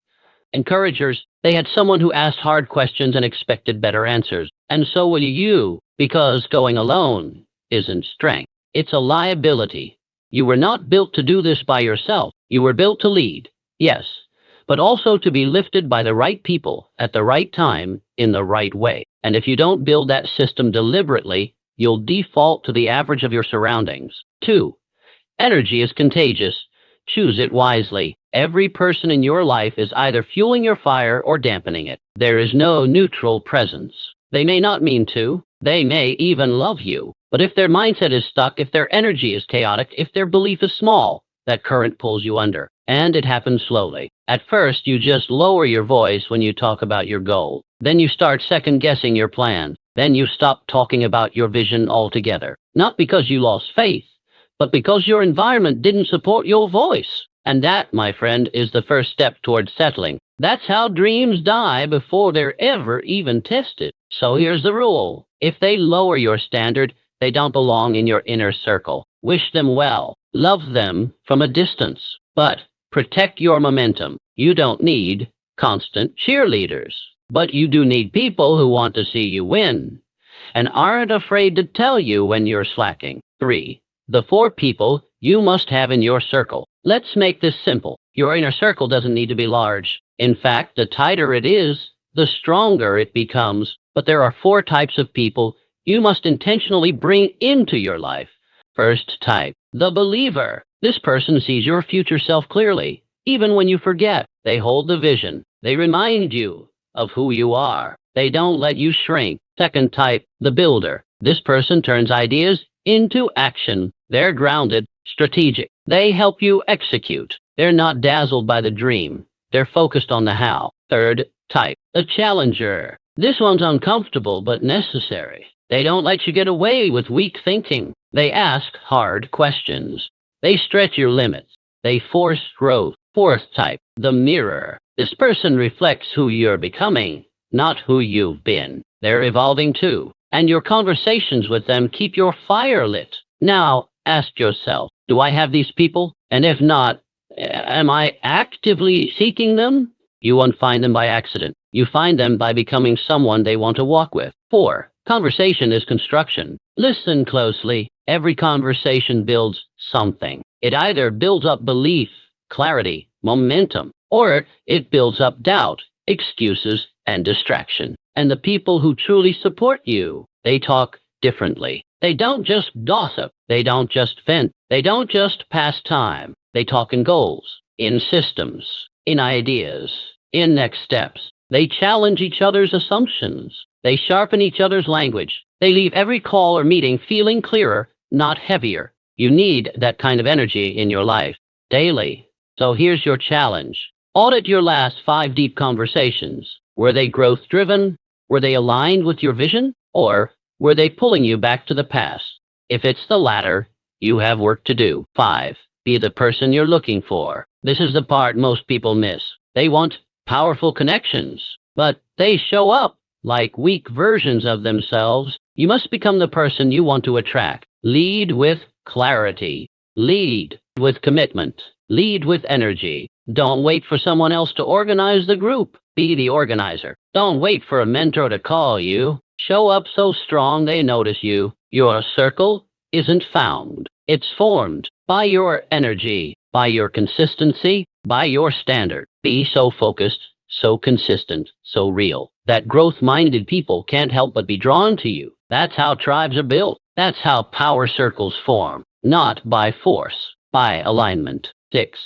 encouragers. They had someone who asked hard questions and expected better answers. And so will you, because going alone isn't strength. It's a liability. You were not built to do this by yourself. You were built to lead, yes, but also to be lifted by the right people at the right time in the right way. And if you don't build that system deliberately, you'll default to the average of your surroundings. 2. Energy is contagious. Choose it wisely. Every person in your life is either fueling your fire or dampening it. There is no neutral presence. They may not mean to. They may even love you. But if their mindset is stuck, if their energy is chaotic, if their belief is small, that current pulls you under. And it happens slowly. At first, you just lower your voice when you talk about your goal. Then you start second-guessing your plan. Then you stop talking about your vision altogether. Not because you lost faith, but because your environment didn't support your voice. And that, my friend, is the first step towards settling. That's how dreams die before they're ever even tested. So here's the rule. If they lower your standard, they don't belong in your inner circle. Wish them well. Love them from a distance. But protect your momentum. You don't need constant cheerleaders. But you do need people who want to see you win and aren't afraid to tell you when you're slacking. 3. The 4 people you must have in your circle. Let's make this simple. Your inner circle doesn't need to be large. In fact, the tighter it is, the stronger it becomes. But there are 4 types of people you must intentionally bring into your life. First type, the believer. This person sees your future self clearly. Even when you forget, they hold the vision. They remind you of who you are. They don't let you shrink. Second type, the builder. This person turns ideas into action. They're grounded, strategic. They help you execute. They're not dazzled by the dream. They're focused on the how. Third type, the challenger. This one's uncomfortable but necessary. They don't let you get away with weak thinking. They ask hard questions. They stretch your limits. They force growth. Fourth type, the mirror. This person reflects who you're becoming, not who you've been. They're evolving too, and your conversations with them keep your fire lit. Now, ask yourself, do I have these people? And if not, am I actively seeking them? You won't find them by accident. You find them by becoming someone they want to walk with. 4. Conversation is construction. Listen closely. Every conversation builds something. It either builds up belief, clarity, momentum, or it builds up doubt, excuses, and distraction. And the people who truly support you, they talk differently. They don't just gossip. They don't just vent. They don't just pass time. They talk in goals, in systems, in ideas, in next steps. They challenge each other's assumptions. They sharpen each other's language. They leave every call or meeting feeling clearer, not heavier. You need that kind of energy in your life daily. So here's your challenge. Audit your last 5 deep conversations. Were they growth-driven? Were they aligned with your vision? Or were they pulling you back to the past? If it's the latter, you have work to do. 5. Be the person you're looking for. This is the part most people miss. They want powerful connections, but they show up like weak versions of themselves. You must become the person you want to attract. Lead with clarity. Lead with commitment. Lead with energy. Don't wait for someone else to organize the group. Be the organizer. Don't wait for a mentor to call you. Show up so strong they notice you. Your circle isn't found. It's formed by your energy, by your consistency, by your standard. Be so focused, so consistent, so real, that growth-minded people can't help but be drawn to you. That's how tribes are built. That's how power circles form. Not by force, by alignment. 6.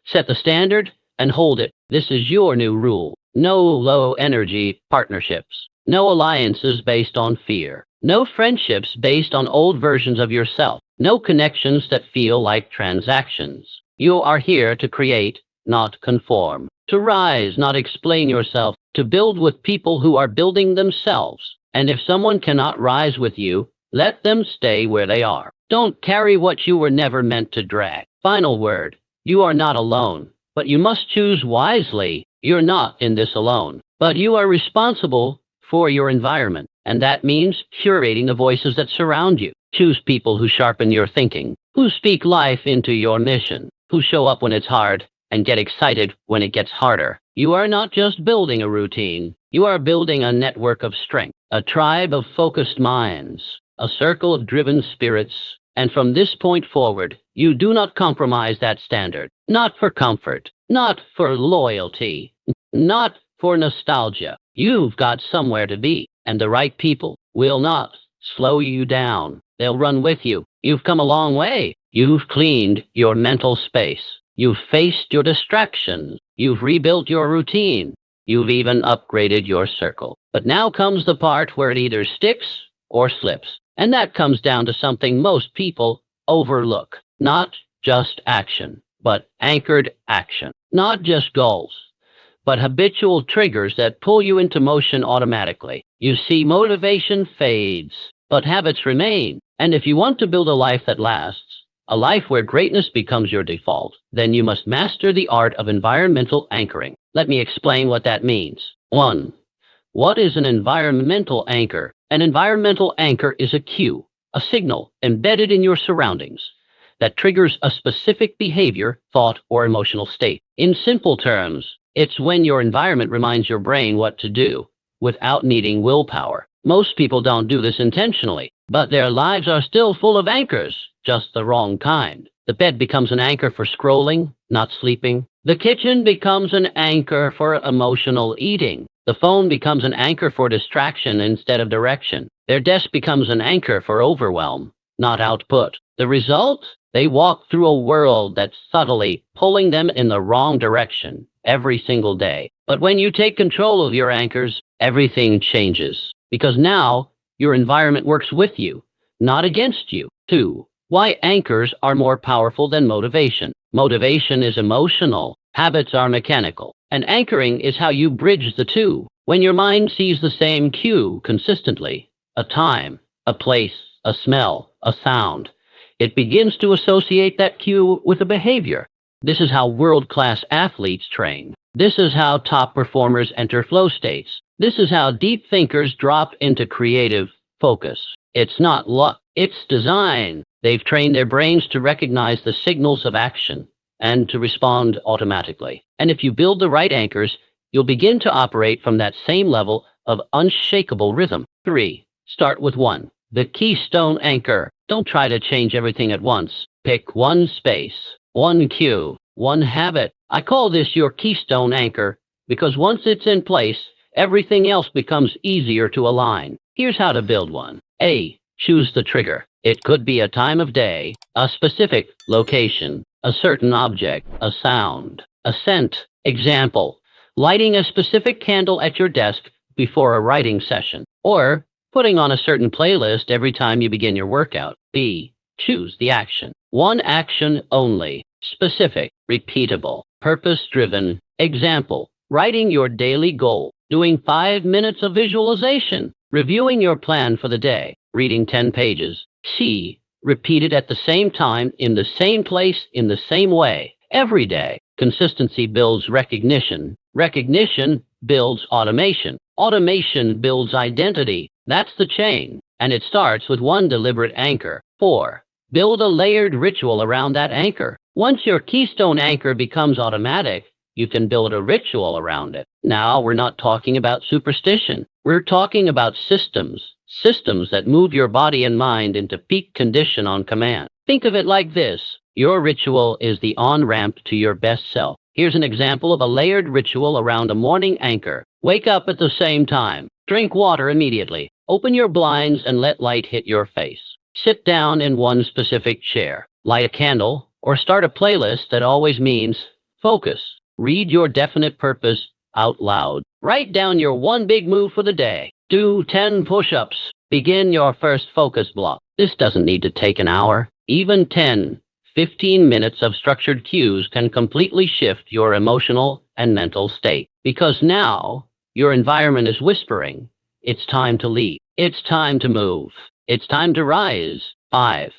Set the standard and hold it. This is your new rule. No low-energy partnerships. No alliances based on fear. No friendships based on old versions of yourself. No connections that feel like transactions. You are here to create, not conform. To rise, not explain yourself. To build with people who are building themselves. And if someone cannot rise with you, let them stay where they are. Don't carry what you were never meant to drag. Final word. You are not alone, but you must choose wisely. You're not in this alone, but you are responsible for your environment, and that means curating the voices that surround you. Choose people who sharpen your thinking, who speak life into your mission, who show up when it's hard and get excited when it gets harder. You are not just building a routine. You are building a network of strength, a tribe of focused minds, a circle of driven spirits. And from this point forward, you do not compromise that standard. Not for comfort, not for loyalty, not for nostalgia. You've got somewhere to be, and the right people will not slow you down. They'll run with you. You've come a long way. You've cleaned your mental space. You've faced your distractions. You've rebuilt your routine. You've even upgraded your circle. But now comes the part where it either sticks or slips. And that comes down to something most people overlook. Not just action, but anchored action. Not just goals, but habitual triggers that pull you into motion automatically. You see, motivation fades, but habits remain. And if you want to build a life that lasts, a life where greatness becomes your default, then you must master the art of environmental anchoring. Let me explain what that means. 1. What is an environmental anchor? An environmental anchor is a cue, a signal embedded in your surroundings that triggers a specific behavior, thought, or emotional state. In simple terms, it's when your environment reminds your brain what to do without needing willpower. Most people don't do this intentionally, but their lives are still full of anchors, just the wrong kind. The bed becomes an anchor for scrolling, not sleeping. The kitchen becomes an anchor for emotional eating. The phone becomes an anchor for distraction instead of direction. Their desk becomes an anchor for overwhelm, not output. The result? They walk through a world that's subtly pulling them in the wrong direction every single day. But when you take control of your anchors, everything changes. Because now, your environment works with you, not against you. 2. Why anchors are more powerful than motivation. Motivation is emotional. Habits are mechanical. And anchoring is how you bridge the two. When your mind sees the same cue consistently, a time, a place, a smell, a sound, it begins to associate that cue with a behavior. This is how world-class athletes train. This is how top performers enter flow states. This is how deep thinkers drop into creative focus. It's not luck, it's design. They've trained their brains to recognize the signals of action and to respond automatically. And if you build the right anchors, you'll begin to operate from that same level of unshakable rhythm. 3. Start with 1. The keystone anchor. Don't try to change everything at once. Pick one space, one cue, one habit. I call this your keystone anchor because once it's in place, everything else becomes easier to align. Here's how to build one. A. Choose the trigger. It could be a time of day, a specific location, a certain object, a sound, a scent. Example, lighting a specific candle at your desk before a writing session, or putting on a certain playlist every time you begin your workout. B. Choose the action. One action only. Specific, repeatable, purpose-driven. Example, writing your daily goal, doing 5 minutes of visualization, reviewing your plan for the day, reading 10 pages. C. Repeat it at the same time, in the same place, in the same way, every day. Consistency builds recognition. Recognition builds automation. Automation builds identity. That's the chain. And it starts with one deliberate anchor. 4. Build a layered ritual around that anchor. Once your keystone anchor becomes automatic, you can build a ritual around it. Now, we're not talking about superstition. We're talking about systems. Systems that move your body and mind into peak condition on command. Think of it like this. Your ritual is the on-ramp to your best self. Here's an example of a layered ritual around a morning anchor. Wake up at the same time. Drink water immediately. Open your blinds and let light hit your face. Sit down in one specific chair. Light a candle or start a playlist that always means focus. Read your definite purpose out loud. Write down your one big move for the day. Do 10 push-ups. Begin your first focus block. This doesn't need to take an hour. Even 10, 15 minutes of structured cues can completely shift your emotional and mental state. Because now, your environment is whispering, it's time to lead. It's time to move. It's time to rise. 5.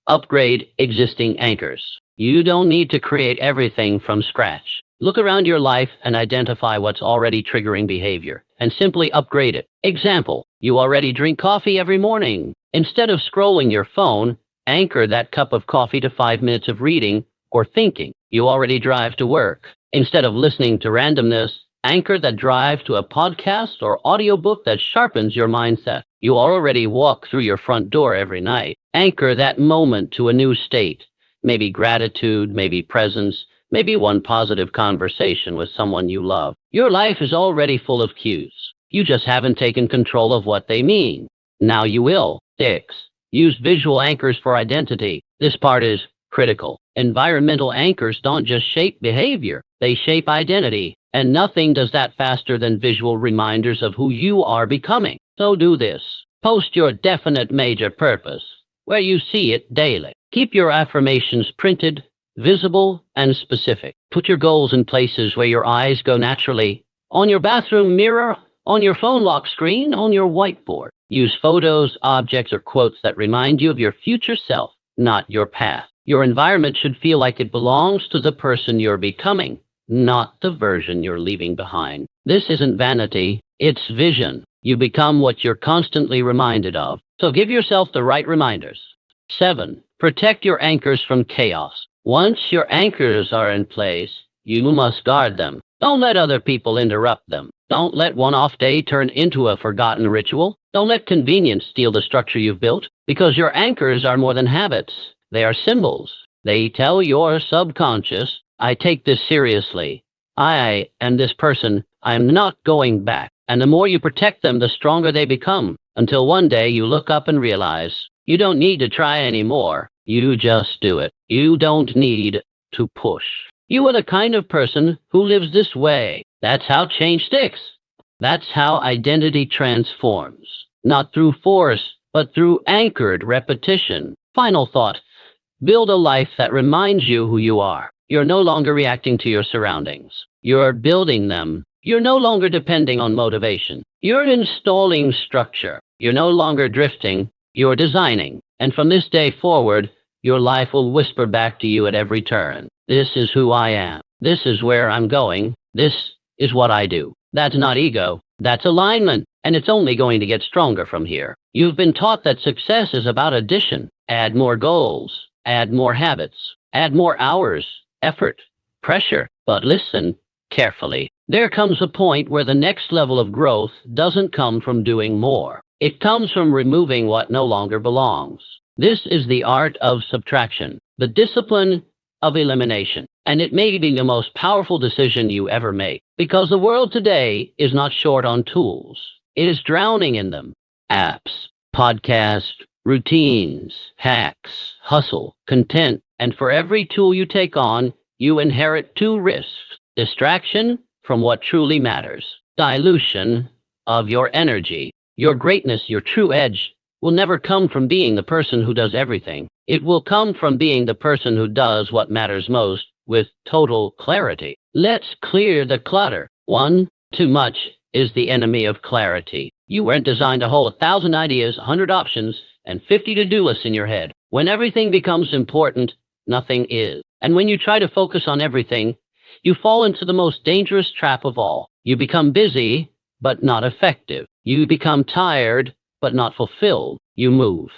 Upgrade existing anchors. You don't need to create everything from scratch. Look around your life and identify what's already triggering behavior, and simply upgrade it. Example, you already drink coffee every morning. Instead of scrolling your phone, anchor that cup of coffee to 5 minutes of reading or thinking. You already drive to work. Instead of listening to randomness, anchor that drive to a podcast or audiobook that sharpens your mindset. You already walk through your front door every night. Anchor that moment to a new state. Maybe gratitude, maybe presence, maybe one positive conversation with someone you love. Your life is already full of cues. You just haven't taken control of what they mean. Now you will. 6. Use visual anchors for identity. This part is critical. Environmental anchors don't just shape behavior, they shape identity. And nothing does that faster than visual reminders of who you are becoming. So do this. Post your definite major purpose, where you see it daily. Keep your affirmations printed, visible, and specific. Put your goals in places where your eyes go naturally. On your bathroom mirror, on your phone lock screen, on your whiteboard. Use photos, objects, or quotes that remind you of your future self, not your past. Your environment should feel like it belongs to the person you're becoming, not the version you're leaving behind. This isn't vanity, it's vision. You become what you're constantly reminded of. So give yourself the right reminders. 7. Protect your anchors from chaos. Once your anchors are in place, you must guard them. Don't let other people interrupt them. Don't let one off day turn into a forgotten ritual. Don't let convenience steal the structure you've built, because your anchors are more than habits. They are symbols. They tell your subconscious, I take this seriously. I am this person. I'm not going back. And the more you protect them, the stronger they become, until one day you look up and realize you don't need to try anymore. You just do it. You don't need to push. You are the kind of person who lives this way. That's how change sticks. That's how identity transforms. Not through force, but through anchored repetition. Final thought. Build a life that reminds you who you are. You're no longer reacting to your surroundings. You're building them. You're no longer depending on motivation. You're installing structure. You're no longer drifting. You're designing. And from this day forward, your life will whisper back to you at every turn. This is who I am. This is where I'm going. This is what I do. That's not ego. That's alignment. And it's only going to get stronger from here. You've been taught that success is about addition. Add more goals. Add more habits. Add more hours, effort, pressure. But listen carefully. There comes a point where the next level of growth doesn't come from doing more. It comes from removing what no longer belongs. This is the art of subtraction, the discipline of elimination. And it may be the most powerful decision you ever make, because the world today is not short on tools. It is drowning in them. Apps, podcasts, routines, hacks, hustle, content, and for every tool you take on, you inherit two risks: distraction from what truly matters, dilution of your energy. Your greatness, your true edge, will never come from being the person who does everything. It will come from being the person who does what matters most with total clarity. Let's clear the clutter. One, too much is the enemy of clarity. You weren't designed to hold 1,000 ideas, 100 options, and 50 to-do lists in your head. When everything becomes important, nothing is. And when you try to focus on everything, you fall into the most dangerous trap of all. You become busy, but not effective. You become tired, but not fulfilled. You move,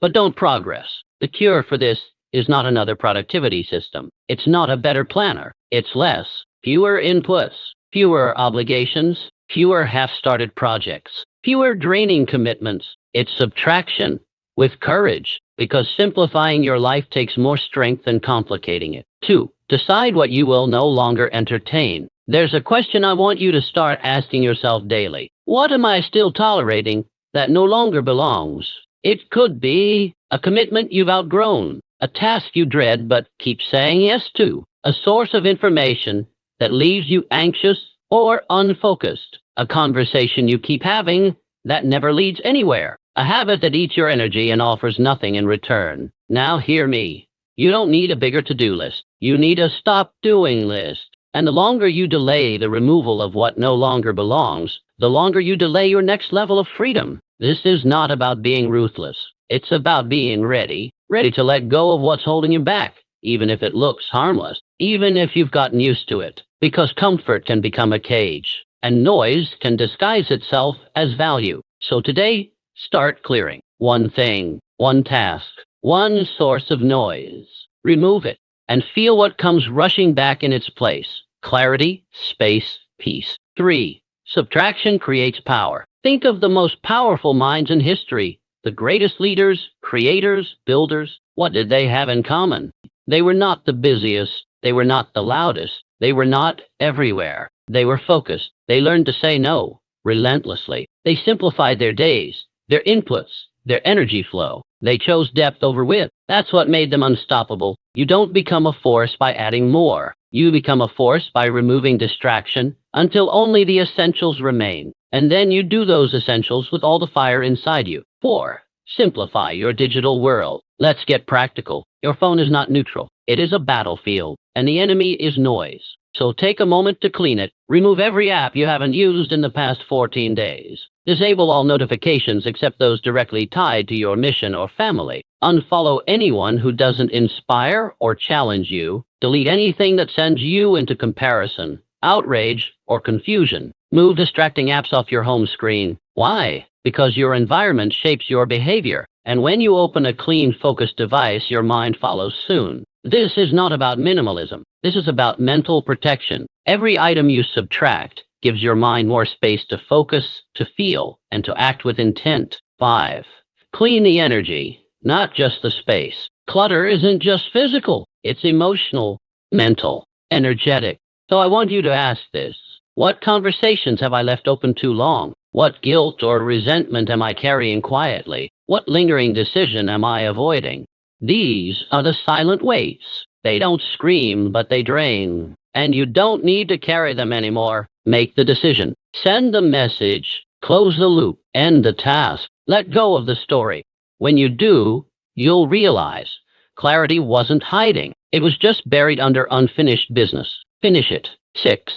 but don't progress. The cure for this is not another productivity system. It's not a better planner. It's less, fewer inputs, fewer obligations, fewer half-started projects, fewer draining commitments. It's subtraction with courage, because simplifying your life takes more strength than complicating it. 2. Decide what you will no longer entertain. There's a question I want you to start asking yourself daily. What am I still tolerating that no longer belongs? It could be a commitment you've outgrown, a task you dread but keep saying yes to, a source of information that leaves you anxious or unfocused, a conversation you keep having that never leads anywhere, a habit that eats your energy and offers nothing in return. Now hear me. You don't need a bigger to-do list. You need a stop doing list. And the longer you delay the removal of what no longer belongs, the longer you delay your next level of freedom. This is not about being ruthless. It's about being ready to let go of what's holding you back, even if it looks harmless, even if you've gotten used to it. Because comfort can become a cage, and noise can disguise itself as value. So today, start clearing. One thing, one task, one source of noise. Remove it, and feel what comes rushing back in its place. Clarity, space, peace. 3. Subtraction creates power. Think of the most powerful minds in history, the greatest leaders, creators, builders. What did they have in common? They were not the busiest. They were not the loudest. They were not everywhere. They were focused. They learned to say no relentlessly. They simplified their days, their inputs, their energy flow. They chose depth over width. That's what made them unstoppable. You don't become a force by adding more. You become a force by removing distraction until only the essentials remain. And then you do those essentials with all the fire inside you. 4. Simplify your digital world. Let's get practical. Your phone is not neutral. It is a battlefield, and the enemy is noise. So take a moment to clean it. Remove every app you haven't used in the past 14 days. Disable all notifications except those directly tied to your mission or family. Unfollow anyone who doesn't inspire or challenge you. Delete anything that sends you into comparison, outrage, or confusion. Move distracting apps off your home screen. Why? Because your environment shapes your behavior. And when you open a clean, focused device, your mind follows soon. This is not about minimalism. This is about mental protection. Every item you subtract gives your mind more space to focus, to feel, and to act with intent. 5. Clean the energy, not just the space. Clutter isn't just physical. It's emotional, mental, energetic. So I want you to ask this. What conversations have I left open too long? What guilt or resentment am I carrying quietly? What lingering decision am I avoiding? These are the silent weights. They don't scream, but they drain. And you don't need to carry them anymore. Make the decision. Send the message. Close the loop. End the task. Let go of the story. When you do, you'll realize clarity wasn't hiding. It was just buried under unfinished business. Finish it. 6.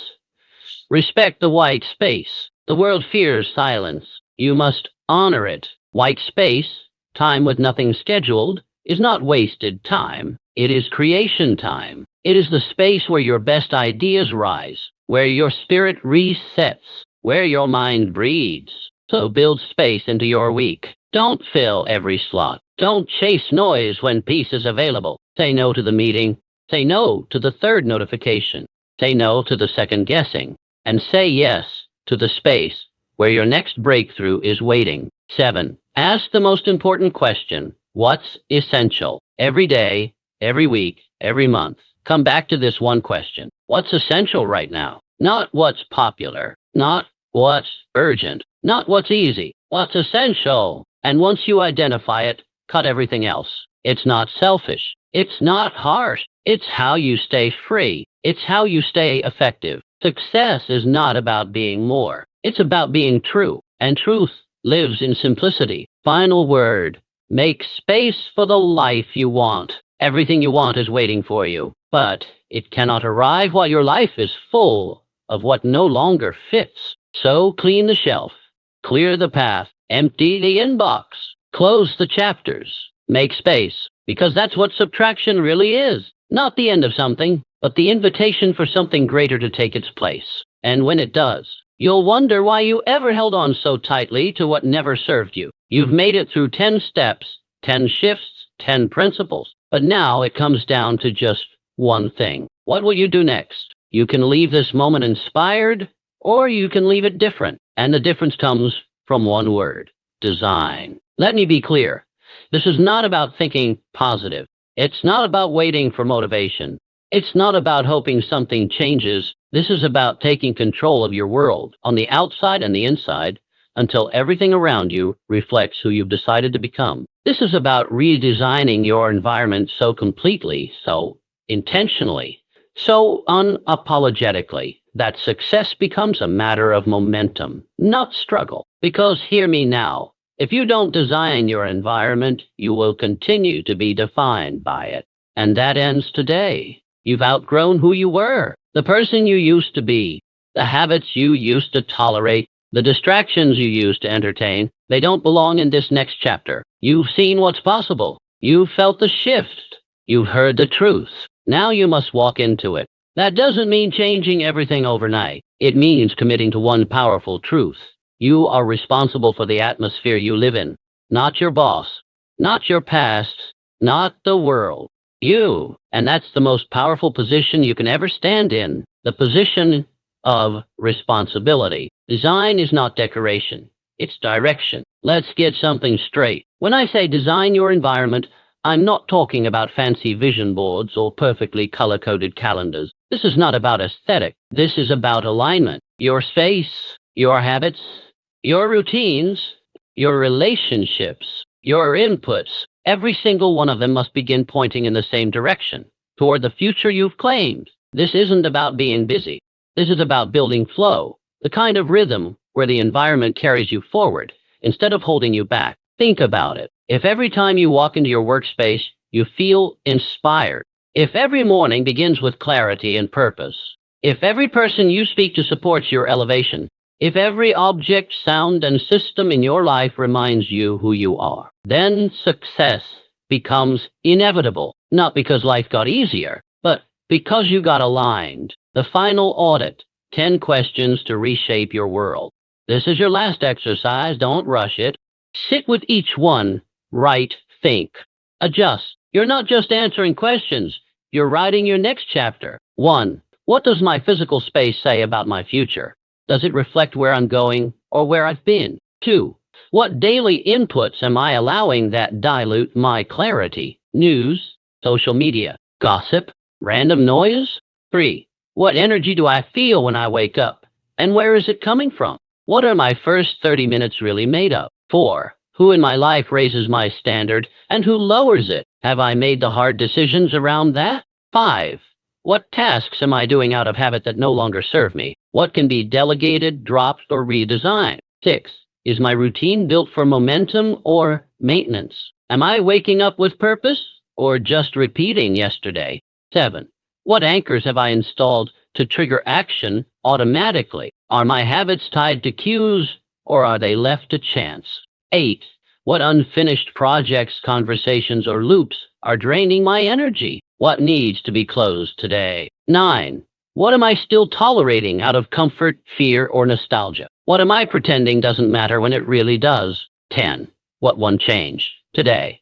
Respect the white space. The world fears silence. You must honor it. White space, time with nothing scheduled, is not wasted time. It is creation time. It is the space where your best ideas rise, where your spirit resets, where your mind breathes. So build space into your week. Don't fill every slot. Don't chase noise when peace is available. Say no to the meeting. Say no to the third notification. Say no to the second guessing. and say yes to the space where your next breakthrough is waiting. 7. Ask the most important question. What's essential? Every day, every week, every month. Come back to this one question. What's essential right now? Not what's popular, not what's urgent, not what's easy. What's essential? And once you identify it, cut everything else. It's not selfish. It's not harsh. It's how you stay free. It's how you stay effective. Success is not about being more. It's about being true. And truth lives in simplicity. Final word. Make space for the life you want. Everything you want is waiting for you, but it cannot arrive while your life is full of what no longer fits. So clean the shelf, clear the path, empty the inbox, close the chapters, make space, because that's what subtraction really is. Not the end of something, but the invitation for something greater to take its place. And when it does, you'll wonder why you ever held on so tightly to what never served you. You've made it through 10 steps, 10 shifts, 10 principles, but now it comes down to just one thing. What will you do next? You can leave this moment inspired, or you can leave it different. And the difference comes from one word: design. Let me be clear. This is not about thinking positive. It's not about waiting for motivation. It's not about hoping something changes. This is about taking control of your world on the outside and the inside until everything around you reflects who you've decided to become. This is about redesigning your environment so completely, so intentionally, so unapologetically, that success becomes a matter of momentum, not struggle. Because hear me now, if you don't design your environment, you will continue to be defined by it. And that ends today. You've outgrown who you were, the person you used to be, the habits you used to tolerate, the distractions you used to entertain. They don't belong in this next chapter. You've seen what's possible. You've felt the shift. You've heard the truth. Now you must walk into it. That doesn't mean changing everything overnight. It means committing to one powerful truth. You are responsible for the atmosphere you live in, not your boss, not your past, not the world. You. And that's the most powerful position you can ever stand in, the position of responsibility. Design is not decoration. It's direction. Let's get something straight. When I say design your environment, I'm not talking about fancy vision boards or perfectly color-coded calendars. This is not about aesthetic. This is about alignment. Your space, your habits, your routines, your relationships, your inputs, every single one of them must begin pointing in the same direction, toward the future you've claimed. This isn't about being busy. This is about building flow, the kind of rhythm where the environment carries you forward instead of holding you back. Think about it. If every time you walk into your workspace, you feel inspired, if every morning begins with clarity and purpose, if every person you speak to supports your elevation, if every object, sound, and system in your life reminds you who you are, then success becomes inevitable, not because life got easier, but because you got aligned. The final audit, 10 questions to reshape your world. This is your last exercise. Don't rush it. Sit with each one. Write, think, adjust. You're not just answering questions. You're writing your next chapter. 1. What does my physical space say about my future? Does it reflect where I'm going or where I've been? 2. What daily inputs am I allowing that dilute my clarity? News, social media, gossip, random noise? 3. What energy do I feel when I wake up? And where is it coming from? What are my first 30 minutes really made of? 4. Who in my life raises my standard and who lowers it? Have I made the hard decisions around that? 5. What tasks am I doing out of habit that no longer serve me? What can be delegated, dropped, or redesigned? 6. Is my routine built for momentum or maintenance? Am I waking up with purpose or just repeating yesterday? 7. What anchors have I installed to trigger action automatically? Are my habits tied to cues or are they left to chance? 8. What unfinished projects, conversations, or loops are draining my energy? What needs to be closed today? 9. What am I still tolerating out of comfort, fear, or nostalgia? What am I pretending doesn't matter when it really does? 10. What one change today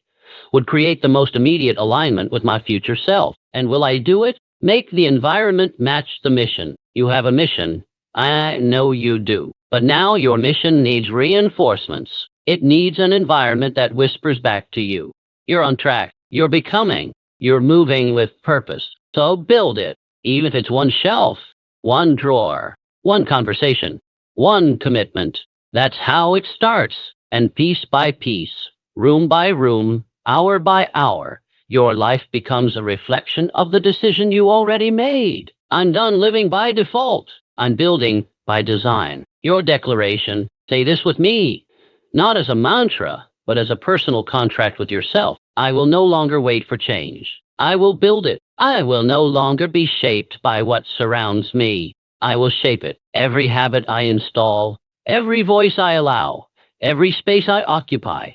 would create the most immediate alignment with my future self? And will I do it? Make the environment match the mission. You have a mission. I know you do. But now your mission needs reinforcements. It needs an environment that whispers back to you. You're on track. You're becoming. You're moving with purpose. So build it. Even if it's one shelf, one drawer, one conversation, one commitment. That's how it starts. And piece by piece, room by room, hour by hour, your life becomes a reflection of the decision you already made. I'm done living by default. I'm building by design. Your declaration, say this with me, not as a mantra, but as a personal contract with yourself. I will no longer wait for change. I will build it. I will no longer be shaped by what surrounds me. I will shape it. Every habit I install, every voice I allow, every space I occupy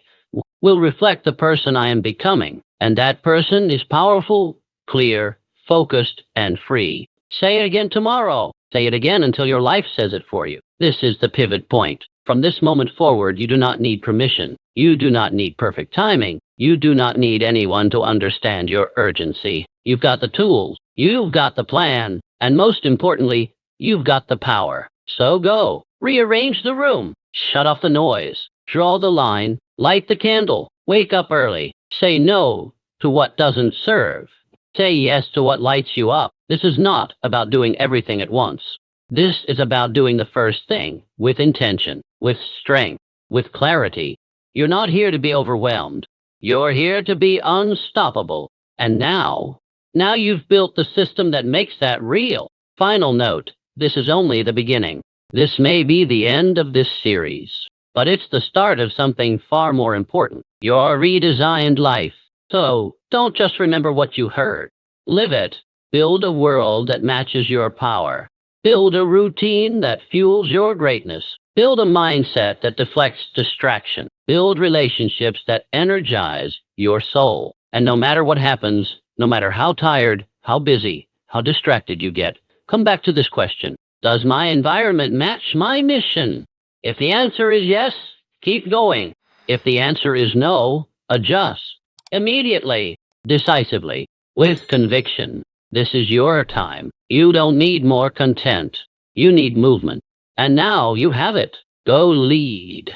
will reflect the person I am becoming. And that person is powerful, clear, focused, and free. Say it again tomorrow. Say it again until your life says it for you. This is the pivot point. From this moment forward, you do not need permission. You do not need perfect timing. You do not need anyone to understand your urgency. You've got the tools. You've got the plan. And most importantly, you've got the power. So go. Rearrange the room. Shut off the noise. Draw the line. Light the candle. Wake up early. Say no to what doesn't serve. Say yes to what lights you up. This is not about doing everything at once. This is about doing the first thing with intention, with strength, with clarity. You're not here to be overwhelmed. You're here to be unstoppable. And now you've built the system that makes that real. Final note, this is only the beginning. This may be the end of this series, but it's the start of something far more important, your redesigned life. So don't just remember what you heard. Live it. Build a world that matches your power. Build a routine that fuels your greatness. Build a mindset that deflects distraction. Build relationships that energize your soul. And no matter what happens, no matter how tired, how busy, how distracted you get, come back to this question. Does my environment match my mission? If the answer is yes, keep going. If the answer is no, adjust. Immediately, decisively, with conviction. This is your time. You don't need more content. You need movement. And now you have it. Go lead.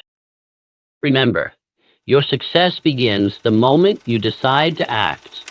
Remember, your success begins the moment you decide to act.